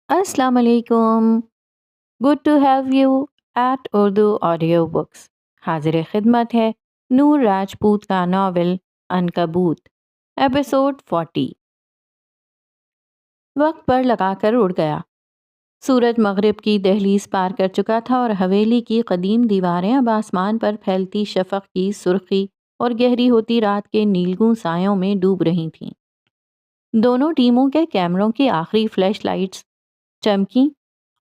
السلام علیکم. Good to have you at Urdu audio books. حاضر خدمت ہے نور راجپوت کا ناول عنکبوت، ایپیسوڈ 40. وقت پر لگا کر اڑ گیا. سورج مغرب کی دہلیز پار کر چکا تھا اور حویلی کی قدیم دیواریں اب آسمان پر پھیلتی شفق کی سرخی اور گہری ہوتی رات کے نیلگوں سایوں میں ڈوب رہی تھیں. دونوں ٹیموں کے کیمروں کی آخری فلیش لائٹس چمکیں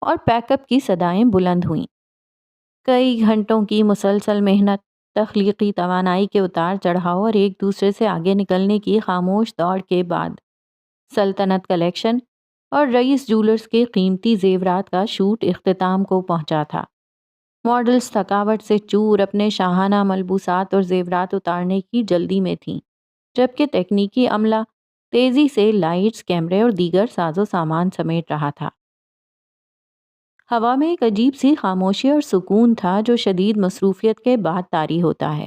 اور پیک اپ کی صدائیں بلند ہوئیں. کئی گھنٹوں کی مسلسل محنت، تخلیقی توانائی کے اتار چڑھاؤ اور ایک دوسرے سے آگے نکلنے کی خاموش دوڑ کے بعد سلطنت کلیکشن اور رئیس جولرز کے قیمتی زیورات کا شوٹ اختتام کو پہنچا تھا. ماڈلز تھکاوٹ سے چور اپنے شاہانہ ملبوسات اور زیورات اتارنے کی جلدی میں تھیں، جبکہ تکنیکی عملہ تیزی سے لائٹس، کیمرے اور دیگر ساز و سامان سمیٹ رہا تھا. ہوا میں ایک عجیب سی خاموشی اور سکون تھا جو شدید مصروفیت کے بعد طاری ہوتا ہے.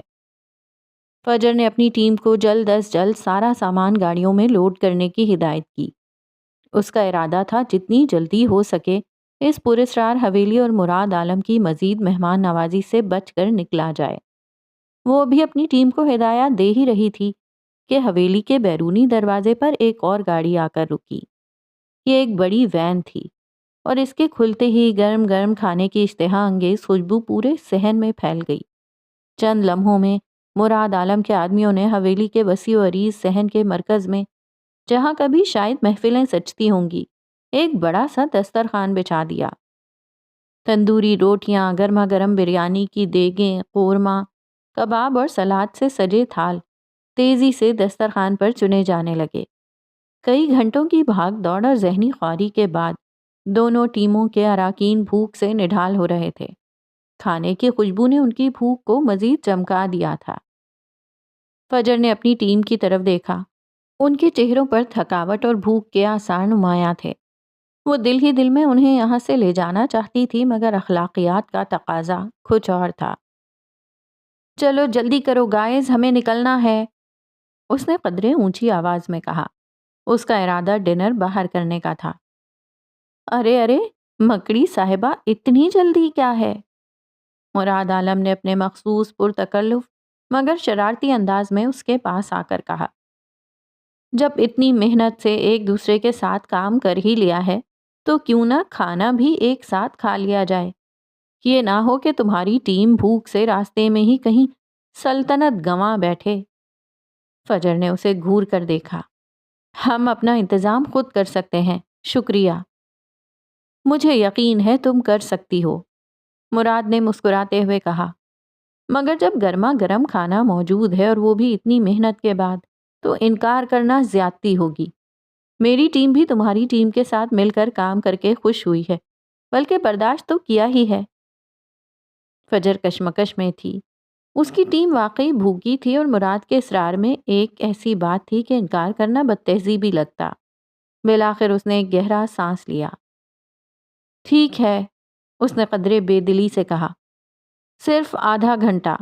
فجر نے اپنی ٹیم کو جلد از جلد سارا سامان گاڑیوں میں لوڈ کرنے کی ہدایت کی. اس کا ارادہ تھا جتنی جلدی ہو سکے اس پراسرار حویلی اور مراد عالم کی مزید مہمان نوازی سے بچ کر نکلا جائے. وہ بھی اپنی ٹیم کو ہدایات دے ہی رہی تھی کہ حویلی کے بیرونی دروازے پر ایک اور گاڑی آ کر رکی. یہ ایک بڑی وین تھی اور اس کے کھلتے ہی گرم گرم کھانے کی اشتہا انگیز خوشبو پورے صحن میں پھیل گئی. چند لمحوں میں مراد عالم کے آدمیوں نے حویلی کے وسیع و عریض صحن کے مرکز میں، جہاں کبھی شاید محفلیں سجتی ہوں گی، ایک بڑا سا دسترخوان بچھا دیا. تندوری روٹیاں، گرما گرم بریانی کی دیگیں، قورمہ، کباب اور سلاد سے سجے تھال تیزی سے دسترخوان پر چنے جانے لگے. کئی گھنٹوں کی بھاگ دوڑ اور ذہنی خواری کے بعد دونوں ٹیموں کے اراکین بھوک سے نڈھال ہو رہے تھے. کھانے کی خوشبو نے ان کی بھوک کو مزید چمکا دیا تھا. فجر نے اپنی ٹیم کی طرف دیکھا. ان کے چہروں پر تھکاوٹ اور بھوک کے آثار نمایاں تھے. وہ دل ہی دل میں انہیں یہاں سے لے جانا چاہتی تھی، مگر اخلاقیات کا تقاضا کچھ اور تھا. چلو جلدی کرو گائز، ہمیں نکلنا ہے، اس نے قدرے اونچی آواز میں کہا. اس کا ارادہ ڈنر باہر کرنے کا تھا. ارے مکڑی صاحبہ، اتنی جلدی کیا ہے؟ مراد عالم نے اپنے مخصوص پرتکلف مگر شرارتی انداز میں اس کے پاس آ کر کہا. جب اتنی محنت سے ایک دوسرے کے ساتھ کام کر ہی لیا ہے تو کیوں نہ کھانا بھی ایک ساتھ کھا لیا جائے. یہ نہ ہو کہ تمہاری ٹیم بھوک سے راستے میں ہی کہیں سلطنت گنوا بیٹھے. فجر نے اسے گھور کر دیکھا. ہم اپنا انتظام خود کر سکتے ہیں، شکریہ. مجھے یقین ہے تم کر سکتی ہو، مراد نے مسکراتے ہوئے کہا. مگر جب گرما گرم کھانا موجود ہے اور وہ بھی اتنی محنت کے بعد، تو انکار کرنا زیادتی ہوگی. میری ٹیم بھی تمہاری ٹیم کے ساتھ مل کر کام کر کے خوش ہوئی ہے، بلکہ برداشت تو کیا ہی ہے. فجر کشمکش میں تھی. اس کی ٹیم واقعی بھوکی تھی اور مراد کے اصرار میں ایک ایسی بات تھی کہ انکار کرنا بدتہذیبی لگتا. بالآخر اس نے ایک گہرا سانس لیا. ٹھیک ہے، اس نے قدرے بے دلی سے کہا. صرف آدھا گھنٹہ.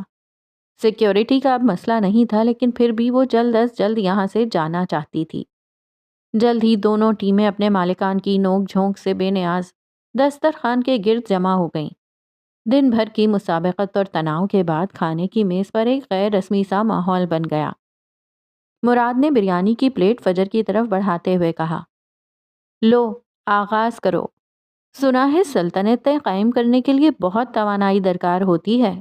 سیکیورٹی کا اب مسئلہ نہیں تھا، لیکن پھر بھی وہ جلد از جلد یہاں سے جانا چاہتی تھی. جلد ہی دونوں ٹیمیں اپنے مالکان کی نوک جھونک سے بے نیاز دسترخوان کے گرد جمع ہو گئیں. دن بھر کی مسابقت اور تناؤ کے بعد کھانے کی میز پر ایک غیر رسمی سا ماحول بن گیا. مراد نے بریانی کی پلیٹ فجر کی طرف بڑھاتے ہوئے کہا. لو، آغاز کرو. سنا ہے سلطنتیں قائم کرنے کے لیے بہت توانائی درکار ہوتی ہے،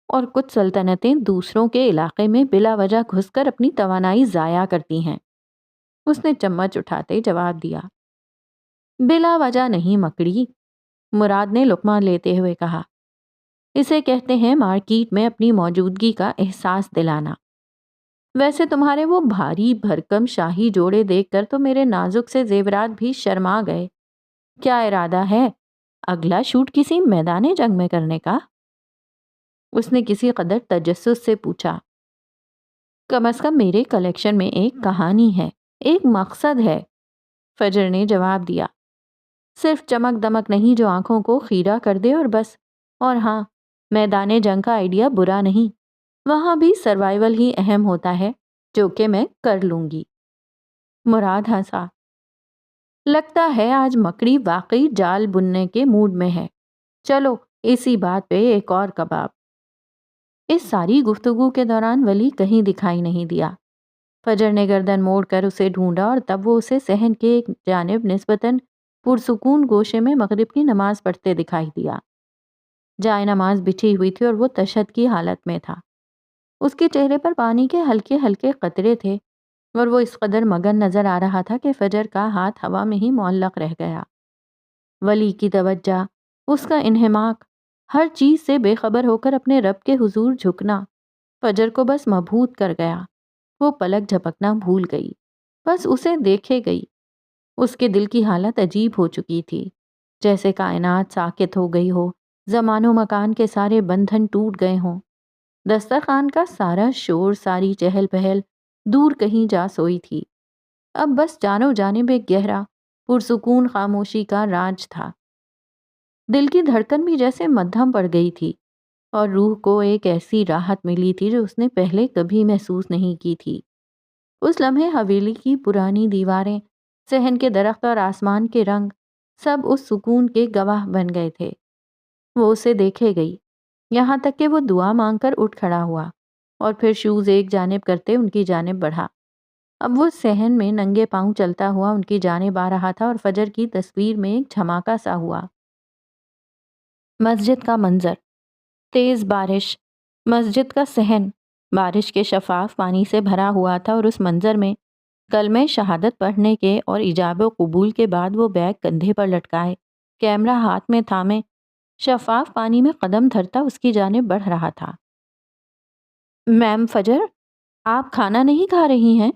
اور کچھ سلطنتیں دوسروں کے علاقے میں بلا وجہ گھس کر اپنی توانائی ضائع کرتی ہیں. اس نے چمچ اٹھاتے جواب دیا. بلا وجہ نہیں مکڑی، مراد نے لقمہ لیتے ہوئے کہا. اسے کہتے ہیں مارکیٹ میں اپنی موجودگی کا احساس دلانا. ویسے تمہارے وہ بھاری بھرکم شاہی جوڑے دیکھ کر تو میرے نازک سے زیورات بھی شرما گئے. کیا ارادہ ہے اگلا شوٹ کسی میدان جنگ میں کرنے کا؟ اس نے کسی قدر تجسس سے پوچھا. کم از کم میرے کلیکشن میں ایک کہانی ہے، ایک مقصد ہے، فجر نے جواب دیا. صرف چمک دمک نہیں جو آنکھوں کو خیرہ کر دے اور بس. اور ہاں، میدان جنگ کا آئیڈیا برا نہیں، وہاں بھی سروائیول ہی اہم ہوتا ہے، جو کہ میں کر لوں گی. مراد ہنسا. لگتا ہے آج مکڑی واقعی جال بننے کے موڈ میں ہے، چلو اسی بات پہ ایک اور کباب۔ اس ساری گفتگو کے دوران ولی کہیں دکھائی نہیں دیا۔ فجر نے گردن موڑ کر اسے ڈھونڈا اور تب وہ اسے صحن کے ایک جانب نسبتاً پرسکون گوشے میں مغرب کی نماز پڑھتے دکھائی دیا۔ جائے نماز بچھی ہوئی تھی اور وہ تشہد کی حالت میں تھا۔ اس کے چہرے پر پانی کے ہلکے ہلکے قطرے تھے اور وہ اس قدر مگن نظر آ رہا تھا کہ فجر کا ہاتھ ہوا میں ہی معلق رہ گیا۔ ولی کی توجہ، اس کا انہماک، ہر چیز سے بے خبر ہو کر اپنے رب کے حضور جھکنا فجر کو بس مبہوت کر گیا۔ وہ پلک جھپکنا بھول گئی، بس اسے دیکھے گئی۔ اس کے دل کی حالت عجیب ہو چکی تھی، جیسے کائنات ساکت ہو گئی ہو، زمان و مکان کے سارے بندھن ٹوٹ گئے ہوں۔ دسترخوان کا سارا شور، ساری چہل پہل دور کہیں جا سوئی تھی۔ اب بس جانو جانب ایک گہرا پرسکون خاموشی کا راج تھا۔ دل کی دھڑکن بھی جیسے مدھم پڑ گئی تھی اور روح کو ایک ایسی راحت ملی تھی جو اس نے پہلے کبھی محسوس نہیں کی تھی۔ اس لمحے حویلی کی پرانی دیواریں، صحن کے درخت اور آسمان کے رنگ سب اس سکون کے گواہ بن گئے تھے۔ وہ اسے دیکھے گئی، یہاں تک کہ وہ دعا مانگ کر اٹھ کھڑا ہوا اور پھر شوز ایک جانب کرتے ان کی جانب بڑھا۔ اب وہ صحن میں ننگے پاؤں چلتا ہوا ان کی جانب آ رہا تھا اور فجر کی تصویر میں ایک دھماکہ سا ہوا۔ مسجد کا منظر، تیز بارش، مسجد کا صحن بارش کے شفاف پانی سے بھرا ہوا تھا اور اس منظر میں کلمہ شہادت پڑھنے کے اور ایجاب و قبول کے بعد وہ بیگ کندھے پر لٹکائے، کیمرہ ہاتھ میں تھامے، شفاف پانی میں قدم دھرتا اس کی جانب بڑھ رہا تھا۔ میم فجر، آپ کھانا نہیں کھا رہی ہیں؟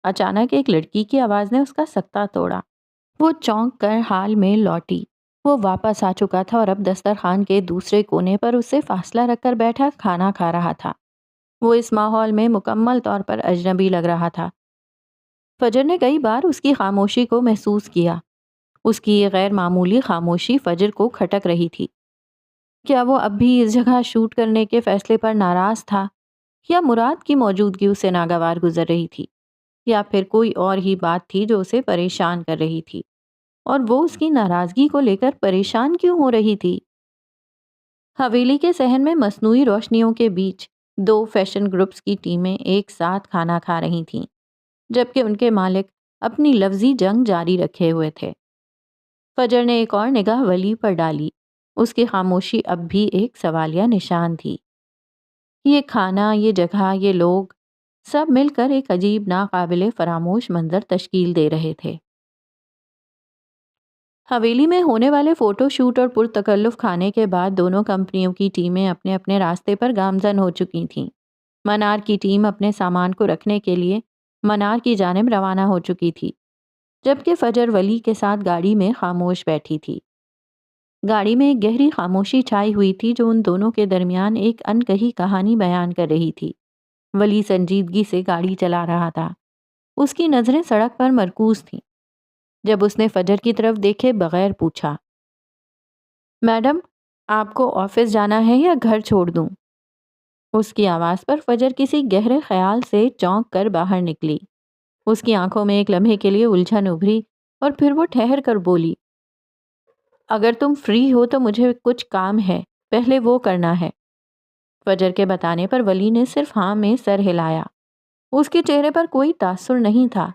اچانک ایک لڑکی کی آواز نے اس کا سکتہ توڑا۔ وہ چونک کر حال میں لوٹی۔ وہ واپس آ چکا تھا اور اب دسترخوان کے دوسرے کونے پر اس سے فاصلہ رکھ کر بیٹھا کھانا کھا رہا تھا۔ وہ اس ماحول میں مکمل طور پر اجنبی لگ رہا تھا۔ فجر نے کئی بار اس کی خاموشی کو محسوس کیا۔ اس کی یہ غیر معمولی خاموشی فجر کو کھٹک رہی تھی۔ کیا وہ اب بھی اس جگہ شوٹ کرنے کے فیصلے پر ناراض تھا، یا مراد کی موجودگی اسے ناگوار گزر رہی تھی، یا پھر کوئی اور ہی بات تھی جو اسے پریشان کر رہی تھی، اور وہ اس کی ناراضگی کو لے کر پریشان کیوں ہو رہی تھی؟ حویلی کے صحن میں مصنوعی روشنیوں کے بیچ دو فیشن گروپس کی ٹیمیں ایک ساتھ کھانا کھا رہی تھیں، جبکہ ان کے مالک اپنی لفظی جنگ جاری رکھے ہوئے تھے۔ فجر نے ایک اور نگاہ ولی پر ڈالی۔ اس کی خاموشی اب بھی ایک سوالیہ نشان تھی۔ یہ کھانا، یہ جگہ، یہ لوگ، سب مل کر ایک عجیب ناقابل فراموش منظر تشکیل دے رہے تھے۔ حویلی میں ہونے والے فوٹو شوٹ اور پرتکلف کھانے کے بعد دونوں کمپنیوں کی ٹیمیں اپنے اپنے راستے پر گامزن ہو چکی تھیں۔ منار کی ٹیم اپنے سامان کو رکھنے کے لیے منار کی جانب روانہ ہو چکی تھی، جبکہ فجر ولی کے ساتھ گاڑی میں خاموش بیٹھی تھی۔ گاڑی میں ایک گہری خاموشی چھائی ہوئی تھی جو ان دونوں کے درمیان ایک انکہی کہانی بیان کر رہی تھی۔ ولی سنجیدگی سے گاڑی چلا رہا تھا، اس کی نظریں سڑک پر مرکوز تھیں۔ جب اس نے فجر کی طرف دیکھے بغیر پوچھا، میڈم، آپ کو آفس جانا ہے یا گھر چھوڑ دوں؟ اس کی آواز پر فجر کسی گہرے خیال سے چونک کر باہر نکلی۔ اس کی آنکھوں میں ایک لمحے کے لیے الجھن ابھری اور پھر وہ ٹھہر کر بولی، اگر تم فری ہو تو مجھے کچھ کام ہے، پہلے وہ کرنا ہے۔ فجر کے بتانے پر ولی نے صرف ہاں میں سر ہلایا۔ اس کے چہرے پر کوئی تاثر نہیں تھا۔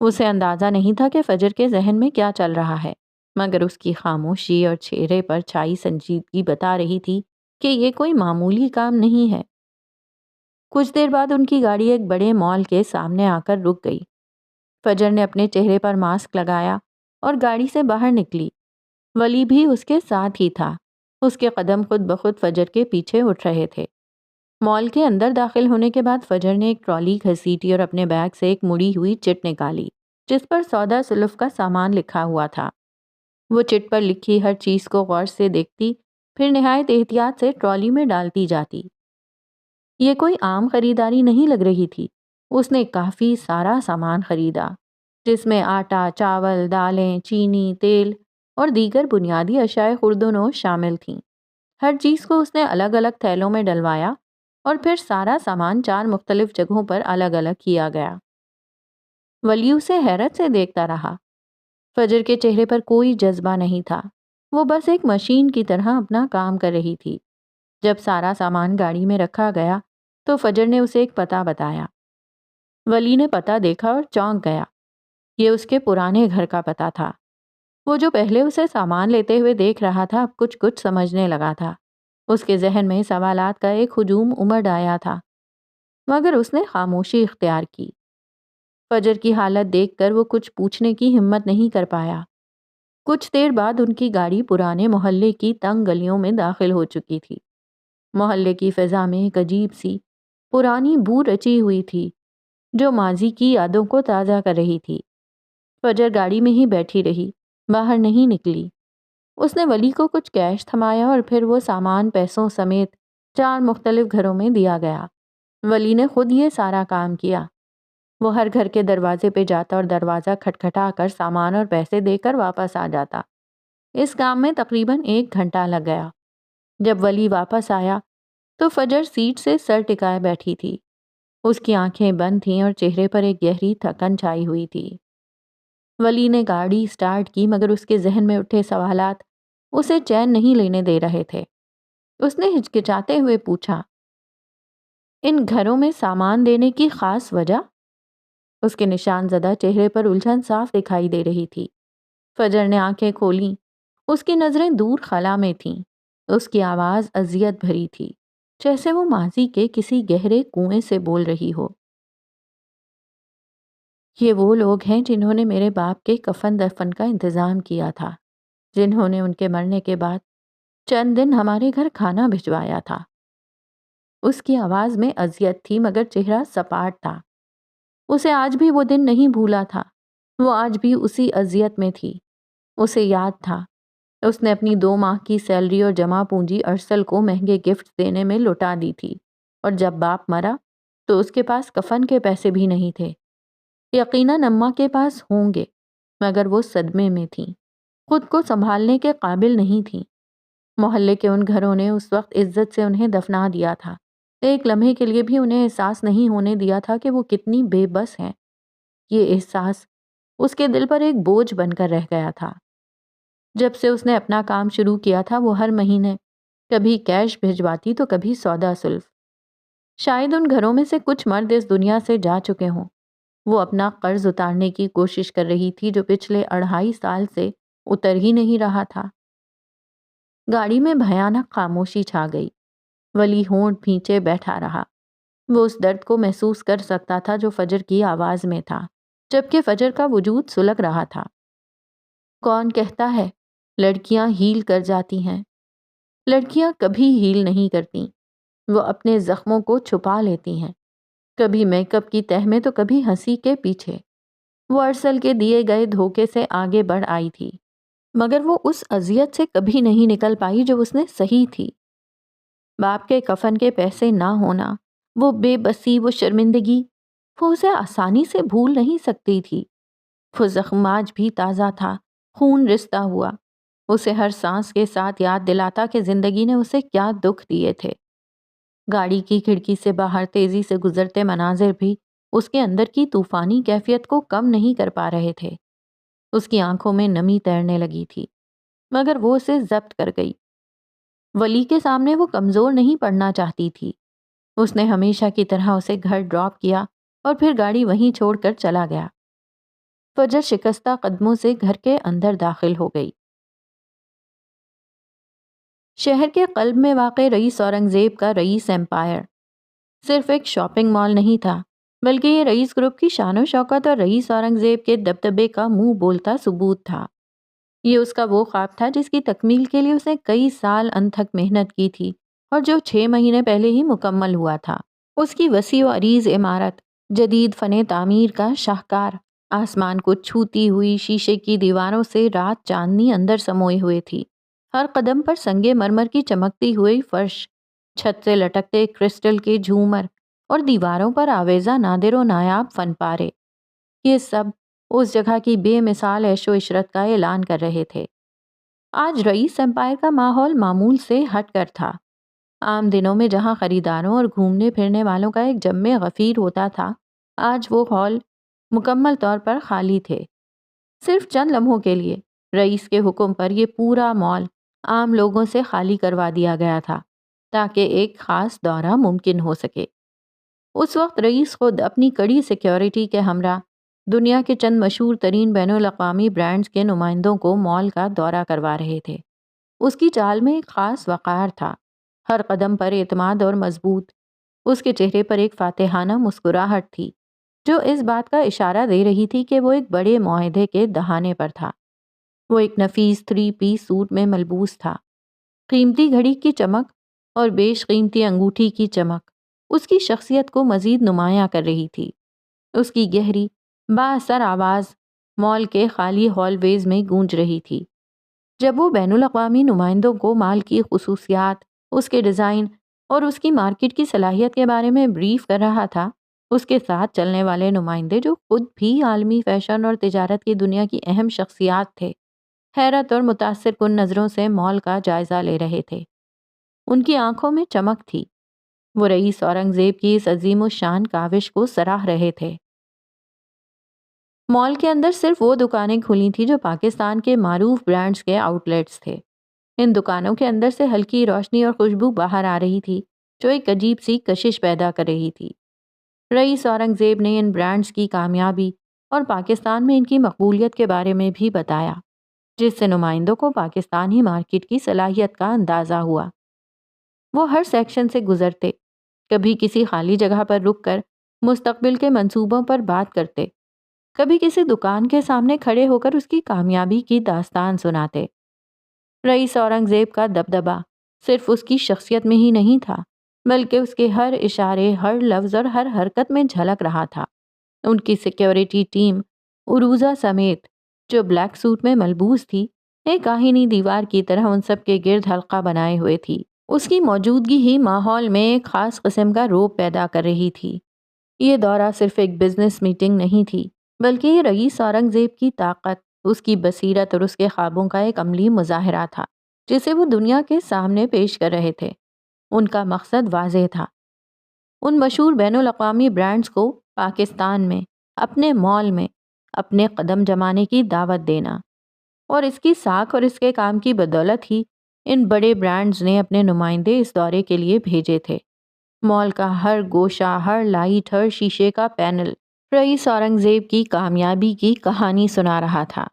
اسے اندازہ نہیں تھا کہ فجر کے ذہن میں کیا چل رہا ہے، مگر اس کی خاموشی اور چہرے پر چھائی سنجیدگی بتا رہی تھی کہ یہ کوئی معمولی کام نہیں ہے۔ کچھ دیر بعد ان کی گاڑی ایک بڑے مال کے سامنے آ کر رک گئی۔ فجر نے اپنے چہرے پر ماسک لگایا اور گاڑی سے باہر نکلی۔ ولی بھی اس کے ساتھ ہی تھا۔ اس کے قدم خود بخود فجر کے پیچھے اٹھ رہے تھے۔ مال کے اندر داخل ہونے کے بعد فجر نے ایک ٹرالی گھسیٹی اور اپنے بیگ سے ایک مڑی ہوئی چٹ نکالی جس پر سودا سلف کا سامان لکھا ہوا تھا۔ وہ چٹ پر لکھی ہر چیز کو غور سے دیکھتی، پھر نہایت احتیاط سے ٹرالی میں ڈالتی جاتی۔ یہ کوئی عام خریداری نہیں لگ رہی تھی۔ اس نے کافی سارا سامان خریدا، جس میں آٹا، چاول، دالیں، چینی، تیل اور دیگر بنیادی اشیاء خرد و نوش شامل تھیں۔ ہر چیز کو اس نے الگ الگ تھیلوں میں ڈلوایا اور پھر سارا سامان 4 مختلف جگہوں پر الگ الگ کیا گیا۔ ولی اسے حیرت سے دیکھتا رہا۔ فجر کے چہرے پر کوئی جذبہ نہیں تھا، وہ بس ایک مشین کی طرح اپنا کام کر رہی تھی۔ جب سارا سامان گاڑی میں رکھا گیا تو فجر نے اسے ایک پتہ بتایا۔ ولی نے پتہ دیکھا اور چونک گیا۔ یہ اس کے پرانے گھر کا پتہ تھا۔ وہ جو پہلے اسے سامان لیتے ہوئے دیکھ رہا تھا، اب کچھ سمجھنے لگا تھا۔ اس کے ذہن میں سوالات کا ایک ہجوم امڑ آیا تھا، مگر اس نے خاموشی اختیار کی۔ فجر کی حالت دیکھ کر وہ کچھ پوچھنے کی ہمت نہیں کر پایا۔ کچھ دیر بعد ان کی گاڑی پرانے محلے کی تنگ گلیوں میں داخل ہو چکی تھی۔ محلے کی فضا میں ایک عجیب سی پرانی بو رچی ہوئی تھی جو ماضی کی یادوں کو تازہ کر رہی تھی۔ فجر گاڑی میں ہی بیٹھی رہی، باہر نہیں نکلی۔ اس نے ولی کو کچھ کیش تھمایا اور پھر وہ سامان پیسوں سمیت 4 مختلف گھروں میں دیا گیا۔ ولی نے خود یہ سارا کام کیا۔ وہ ہر گھر کے دروازے پہ جاتا اور دروازہ کھٹکھٹا کر سامان اور پیسے دے کر واپس آ جاتا۔ اس کام میں تقریباً 1 گھنٹہ لگ گیا۔ جب ولی واپس آیا تو فجر سیٹ سے سر ٹکائے بیٹھی تھی۔ اس کی آنکھیں بند تھیں اور چہرے پر ایک گہری تھکن چھائی ہوئی تھی۔ ولی نے گاڑی سٹارٹ کی مگر اس کے ذہن میں اٹھے سوالات اسے چین نہیں لینے دے رہے تھے۔ اس نے ہچکچاتے ہوئے پوچھا، ان گھروں میں سامان دینے کی خاص وجہ؟ اس کے نشان زدہ چہرے پر الجھن صاف دکھائی دے رہی تھی۔ فجر نے آنکھیں کھولیں۔ اس کی نظریں دور خلا میں تھیں۔ اس کی آواز اذیت بھری تھی، جیسے وہ ماضی کے کسی گہرے کنویں سے بول رہی ہو۔ یہ وہ لوگ ہیں جنہوں نے میرے باپ کے کفن دفن کا انتظام کیا تھا، جنہوں نے ان کے مرنے کے بعد چند دن ہمارے گھر کھانا بھجوایا تھا۔ اس کی آواز میں اذیت تھی مگر چہرہ سپاٹ تھا۔ اسے آج بھی وہ دن نہیں بھولا تھا۔ وہ آج بھی اسی اذیت میں تھی۔ اسے یاد تھا اس نے اپنی 2 ماہ کی سیلری اور جمع پونجی ارسل کو مہنگے گفٹ دینے میں لٹا دی تھی، اور جب باپ مرا تو اس کے پاس کفن کے پیسے بھی نہیں تھے۔ یقیناً اماں کے پاس ہوں گے، مگر وہ صدمے میں تھیں، خود کو سنبھالنے کے قابل نہیں تھیں۔ محلے کے ان گھروں نے اس وقت عزت سے انہیں دفنا دیا تھا، ایک لمحے کے لیے بھی انہیں احساس نہیں ہونے دیا تھا کہ وہ کتنی بے بس ہیں۔ یہ احساس اس کے دل پر ایک بوجھ بن کر رہ گیا تھا۔ جب سے اس نے اپنا کام شروع کیا تھا وہ ہر مہینے کبھی کیش بھجواتی تو کبھی سودا سلف۔ شاید ان گھروں میں سے کچھ مرد اس دنیا سے جا چکے ہوں۔ وہ اپنا قرض اتارنے کی کوشش کر رہی تھی جو پچھلے 2.5 سال سے اتر ہی نہیں رہا تھا۔ گاڑی میں بھیانک خاموشی چھا گئی۔ ولی ہونٹ بھینچے بیٹھا رہا۔ وہ اس درد کو محسوس کر سکتا تھا جو فجر کی آواز میں تھا، جبکہ فجر کا وجود سلگ رہا تھا۔ کون کہتا ہے لڑکیاں ہیل کر جاتی ہیں؟ لڑکیاں کبھی ہیل نہیں کرتی۔ وہ اپنے زخموں کو چھپا لیتی ہیں، کبھی میک اپ کی تہ میں تو کبھی ہنسی کے پیچھے۔ وہ ارسل کے دیے گئے دھوکے سے آگے بڑھ آئی تھی، مگر وہ اس اذیت سے کبھی نہیں نکل پائی جو اس نے سہی تھی۔ باپ کے کفن کے پیسے نہ ہونا، وہ بے بسی، وہ شرمندگی، وہ اسے آسانی سے بھول نہیں سکتی تھی۔ وہ زخم آج بھی تازہ تھا، خون رستا ہوا، اسے ہر سانس کے ساتھ یاد دلاتا کہ زندگی نے اسے کیا دکھ دیے تھے۔ گاڑی کی کھڑکی سے باہر تیزی سے گزرتے مناظر بھی اس کے اندر کی طوفانی کیفیت کو کم نہیں کر پا رہے تھے۔ اس کی آنکھوں میں نمی تیرنے لگی تھی، مگر وہ اسے ضبط کر گئی۔ ولی کے سامنے وہ کمزور نہیں پڑنا چاہتی تھی۔ اس نے ہمیشہ کی طرح اسے گھر ڈراپ کیا اور پھر گاڑی وہیں چھوڑ کر چلا گیا۔ فجر شکستہ قدموں سے گھر کے اندر داخل ہو گئی۔ شہر کے قلب میں واقع رئیس اورنگزیب کا رئیس ایمپائر صرف ایک شاپنگ مال نہیں تھا، بلکہ یہ رئیس گروپ کی شان و شوکت اور رئیس اورنگزیب کے دبدبے کا منہ بولتا ثبوت تھا۔ یہ اس کا وہ خواب تھا جس کی تکمیل کے لیے اس نے کئی سال انتھک محنت کی تھی اور جو 6 مہینے پہلے ہی مکمل ہوا تھا۔ اس کی وسیع و عریض عمارت، جدید فن تعمیر کا شاہکار، آسمان کو چھوتی ہوئی شیشے کی دیواروں سے رات چاندنی اندر سموئے ہوئے تھی۔ ہر قدم پر سنگے مرمر کی چمکتی ہوئی فرش، چھت سے لٹکتے کرسٹل کے جھومر اور دیواروں پر آویزہ نادر و نایاب فن پارے، یہ سب اس جگہ کی بے مثال عیش و عشرت کا اعلان کر رہے تھے۔ آج رئیس امپائر کا ماحول معمول سے ہٹ کر تھا۔ عام دنوں میں جہاں خریداروں اور گھومنے پھرنے والوں کا ایک جمع غفیر ہوتا تھا، آج وہ ہال مکمل طور پر خالی تھے۔ صرف چند لمحوں کے لیے رئیس کے حکم پر یہ پورا مال عام لوگوں سے خالی کروا دیا گیا تھا تاکہ ایک خاص دورہ ممکن ہو سکے۔ اس وقت رئیس خود اپنی کڑی سیکیورٹی کے ہمراہ دنیا کے چند مشہور ترین بین الاقوامی برانڈز کے نمائندوں کو مال کا دورہ کروا رہے تھے۔ اس کی چال میں ایک خاص وقار تھا، ہر قدم پر اعتماد اور مضبوط۔ اس کے چہرے پر ایک فاتحانہ مسکراہٹ تھی جو اس بات کا اشارہ دے رہی تھی کہ وہ ایک بڑے معاہدے کے دہانے پر تھا۔ وہ ایک نفیس 3 پیس سوٹ میں ملبوس تھا، قیمتی گھڑی کی چمک اور بیش قیمتی انگوٹھی کی چمک اس کی شخصیت کو مزید نمایاں کر رہی تھی۔ اس کی گہری با اثر آواز مال کے خالی ہال ویز میں گونج رہی تھی جب وہ بین الاقوامی نمائندوں کو مال کی خصوصیات، اس کے ڈیزائن اور اس کی مارکیٹ کی صلاحیت کے بارے میں بریف کر رہا تھا۔ اس کے ساتھ چلنے والے نمائندے جو خود بھی عالمی فیشن اور تجارت کی دنیا کی اہم شخصیات تھے، حیرت اور متاثر کن نظروں سے مال کا جائزہ لے رہے تھے۔ ان کی آنکھوں میں چمک تھی، وہ رئیس اورنگزیب کی اس عظیم الشان کاوش کو سراہ رہے تھے۔ مال کے اندر صرف وہ دکانیں کھلی تھیں جو پاکستان کے معروف برانڈز کے آؤٹ لیٹس تھے۔ ان دکانوں کے اندر سے ہلکی روشنی اور خوشبو باہر آ رہی تھی جو ایک عجیب سی کشش پیدا کر رہی تھی۔ رئیس اورنگزیب نے ان برانڈز کی کامیابی اور پاکستان میں ان کی مقبولیت کے بارے میں بھی بتایا، جس سے نمائندوں کو پاکستانی مارکیٹ کی صلاحیت کا اندازہ ہوا۔ وہ ہر سیکشن سے گزرتے، کبھی کسی خالی جگہ پر رک کر مستقبل کے منصوبوں پر بات کرتے، کبھی کسی دکان کے سامنے کھڑے ہو کر اس کی کامیابی کی داستان سناتے۔ رئیس اورنگزیب کا دبدبا صرف اس کی شخصیت میں ہی نہیں تھا، بلکہ اس کے ہر اشارے، ہر لفظ اور ہر حرکت میں جھلک رہا تھا۔ ان کی سیکیورٹی ٹیم عروزہ سمیت جو بلیک سوٹ میں ملبوس تھی، ایک آہنی دیوار کی طرح ان سب کے گرد حلقہ بنائے ہوئے تھی۔ اس کی موجودگی ہی ماحول میں ایک خاص قسم کا رعب پیدا کر رہی تھی۔ یہ دورہ صرف ایک بزنس میٹنگ نہیں تھی، بلکہ یہ رئیس اورنگزیب کی طاقت، اس کی بصیرت اور اس کے خوابوں کا ایک عملی مظاہرہ تھا جسے وہ دنیا کے سامنے پیش کر رہے تھے۔ ان کا مقصد واضح تھا، ان مشہور بین الاقوامی برانڈز کو پاکستان میں، اپنے مال میں، اپنے قدم جمانے کی دعوت دینا، اور اس کی ساکھ اور اس کے کام کی بدولت ہی ان بڑے برانڈز نے اپنے نمائندے اس دورے کے لیے بھیجے تھے۔ مال کا ہر گوشہ، ہر لائٹ، ہر شیشے کا پینل رئیس اورنگزیب کی کامیابی کی کہانی سنا رہا تھا۔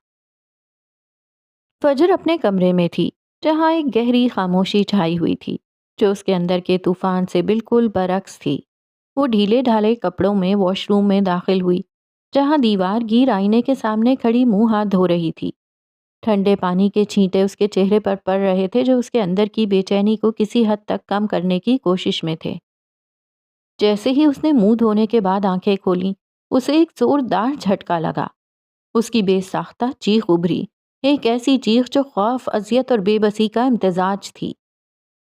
فجر اپنے کمرے میں تھی جہاں ایک گہری خاموشی چھائی ہوئی تھی جو اس کے اندر کے طوفان سے بالکل برعکس تھی۔ وہ ڈھیلے ڈھالے کپڑوں میں واش روم میں داخل ہوئی جہاں دیوار گیر آئینے کے سامنے کھڑی منہ ہاتھ دھو رہی تھی۔ ٹھنڈے پانی کے چھینٹے اس کے چہرے پر پڑ رہے تھے جو اس کے اندر کی بے چینی کو کسی حد تک کم کرنے کی کوشش میں تھے۔ جیسے ہی اس نے منہ دھونے کے بعد آنکھیں کھولیں، اسے ایک زوردار جھٹکا لگا۔ اس کی بے ساختہ چیخ ابھری، ایک ایسی چیخ جو خوف، اذیت اور بے بسی کا امتزاج تھی۔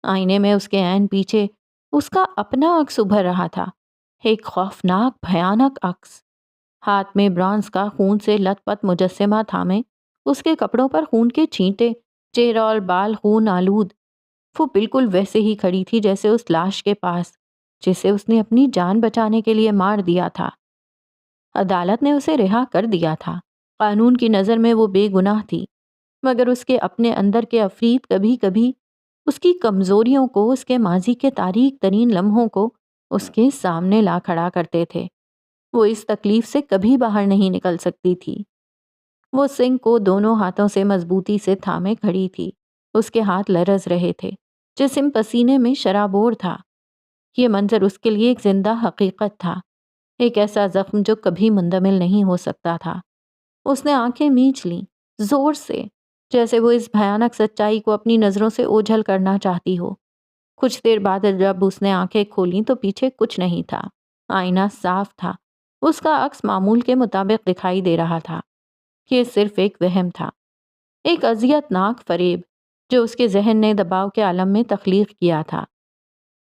آئینے میں اس کے عین پیچھے اس کا اپنا عکس ابھر رہا تھا، ایک خوفناک بھیانک عکس۔ ہاتھ میں برانز کا خون سے لت پت مجسمہ تھامے، اس کے کپڑوں پر خون کے چھینٹے، چہرہ اور بال خون آلود۔ وہ بالکل ویسے ہی کھڑی تھی جیسے اس لاش کے پاس جسے اس نے اپنی جان بچانے کے لیے مار دیا تھا۔ عدالت نے اسے رہا کر دیا تھا، قانون کی نظر میں وہ بے گناہ تھی، مگر اس کے اپنے اندر کے عفریت کبھی کبھی اس کی کمزوریوں کو، اس کے ماضی کے تاریک ترین لمحوں کو اس کے سامنے لا کھڑا کرتے تھے۔ وہ اس تکلیف سے کبھی باہر نہیں نکل سکتی تھی۔ وہ سنگ کو دونوں ہاتھوں سے مضبوطی سے تھامے کھڑی تھی، اس کے ہاتھ لرز رہے تھے، جسم پسینے میں شرابور تھا۔ یہ منظر اس کے لیے ایک زندہ حقیقت تھا، ایک ایسا زخم جو کبھی مندمل نہیں ہو سکتا تھا۔ اس نے آنکھیں میچ لیں، زور سے، جیسے وہ اس بھیانک سچائی کو اپنی نظروں سے اوجھل کرنا چاہتی ہو۔ کچھ دیر بعد جب اس نے آنکھیں کھولیں تو پیچھے کچھ نہیں تھا، آئینہ صاف تھا، اس کا عکس معمول کے مطابق دکھائی دے رہا تھا۔ یہ صرف ایک وہم تھا، ایک اذیت ناک فریب جو اس کے ذہن نے دباؤ کے عالم میں تخلیق کیا تھا۔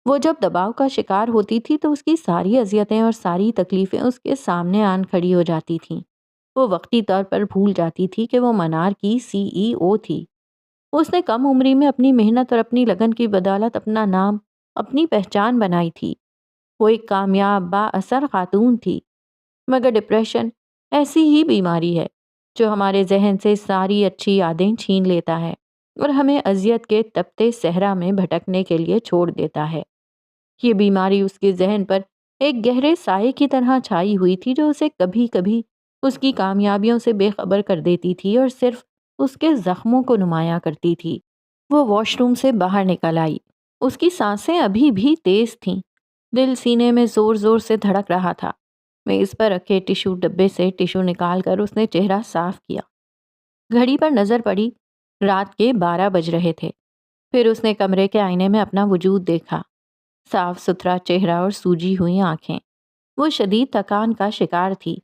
وہ جب دباؤ کا شکار ہوتی تھی تو اس کی ساری اذیتیں اور ساری تکلیفیں اس کے سامنے آن کھڑی ہو جاتی تھیں۔ وہ وقتی طور پر بھول جاتی تھی کہ وہ منار کی CEO تھی۔ اس نے کم عمری میں اپنی محنت اور اپنی لگن کی بدولت اپنا نام، اپنی پہچان بنائی تھی۔ وہ ایک کامیاب با اثر خاتون تھی، مگر ڈپریشن ایسی ہی بیماری ہے جو ہمارے ذہن سے ساری اچھی یادیں چھین لیتا ہے اور ہمیں اذیت کے تپتے صحرا میں بھٹکنے کے لیے چھوڑ دیتا ہے۔ یہ بیماری اس کے ذہن پر ایک گہرے سائے کی طرح چھائی ہوئی تھی، جو اسے کبھی کبھی اس کی کامیابیوں سے بے خبر کر دیتی تھی اور صرف اس کے زخموں کو نمایاں کرتی تھی۔ وہ واش روم سے باہر نکل آئی۔ اس کی سانسیں ابھی بھی تیز تھیں، دل سینے میں زور زور سے دھڑک رہا تھا۔ میز پر رکھے ٹشو ڈبے سے ٹشو نکال کر اس نے چہرہ صاف کیا۔ گھڑی پر نظر پڑی، رات کے 12 بج رہے تھے۔ پھر اس نے کمرے کے آئینے میں اپنا وجود دیکھا، صاف ستھرا چہرہ اور سوجی ہوئی آنکھیں۔ وہ شدید تھکان کا شکار تھی،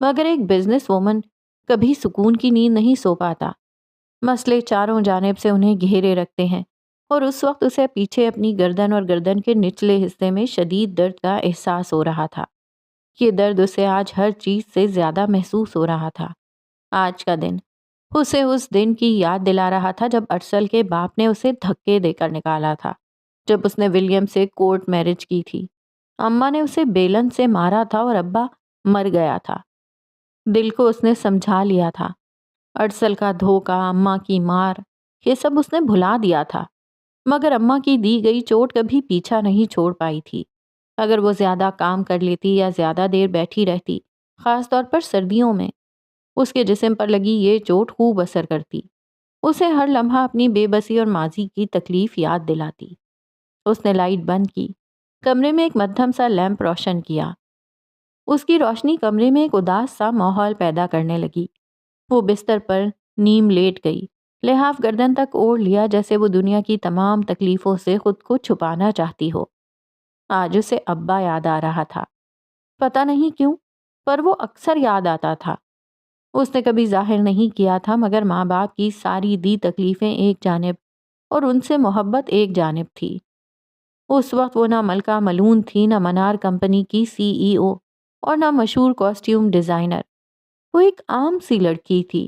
مگر ایک بزنس وومن کبھی سکون کی نیند نہیں سو پاتا۔ مسئلے چاروں جانب سے انہیں گھیرے رکھتے ہیں، اور اس وقت اسے پیچھے اپنی گردن اور گردن کے نچلے حصے میں شدید درد کا احساس ہو رہا تھا۔ یہ درد اسے آج ہر چیز سے زیادہ محسوس ہو رہا تھا۔ آج کا دن اسے اس دن کی یاد دلا رہا تھا جب ارسل کے باپ نے اسے دھکے دے کر نکالا تھا، جب اس نے ولیم سے کورٹ میرج کی تھی۔ اماں نے اسے بیلن سے مارا تھا اور ابا مر گیا تھا۔ دل کو اس نے سمجھا لیا تھا۔ ارسل کا دھوکہ، اماں کی مار، یہ سب اس نے بھلا دیا تھا، مگر اماں کی دی گئی چوٹ کبھی پیچھا نہیں چھوڑ پائی تھی۔ اگر وہ زیادہ کام کر لیتی یا زیادہ دیر بیٹھی رہتی، خاص طور پر سردیوں میں، اس کے جسم پر لگی یہ چوٹ خوب اثر کرتی۔ اسے ہر لمحہ اپنی بے بسی اور ماضی کی تکلیف یاد دلاتی۔ اس نے لائٹ بند کی، کمرے میں ایک مدھم سا لیمپ روشن کیا۔ اس کی روشنی کمرے میں ایک اداس سا ماحول پیدا کرنے لگی۔ وہ بستر پر نیم لیٹ گئی، لحاف گردن تک اوڑھ لیا، جیسے وہ دنیا کی تمام تکلیفوں سے خود کو چھپانا چاہتی ہو۔ آج اسے ابا یاد آ رہا تھا، پتہ نہیں کیوں، پر وہ اکثر یاد آتا تھا۔ اس نے کبھی ظاہر نہیں کیا تھا، مگر ماں باپ کی ساری دی تکلیفیں ایک جانب اور ان سے محبت ایک جانب تھی۔ اس وقت وہ نہ ملکہ ملون تھی، نہ منار کمپنی کی CEO، اور نہ مشہور کاسٹیوم ڈیزائنر۔ وہ ایک عام سی لڑکی تھی،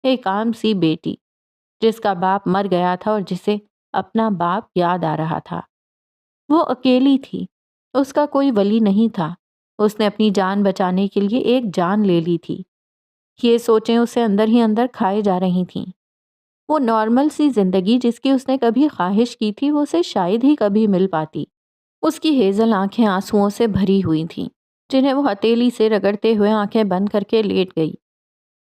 ایک عام سی بیٹی، جس کا باپ مر گیا تھا اور جسے اپنا باپ یاد آ رہا تھا۔ وہ اکیلی تھی، اس کا کوئی ولی نہیں تھا۔ اس نے اپنی جان بچانے کے لیے ایک جان لے لی تھی۔ یہ سوچیں اسے اندر ہی اندر کھائے جا رہی تھیں۔ وہ نارمل سی زندگی جس کی اس نے کبھی خواہش کی تھی، وہ اسے شاید ہی کبھی مل پاتی۔ اس کی ہیزل آنکھیں آنسوؤں سے بھری ہوئی تھیں، جنہیں وہ ہتھیلی سے رگڑتے ہوئے آنکھیں بند کر کے لیٹ گئی۔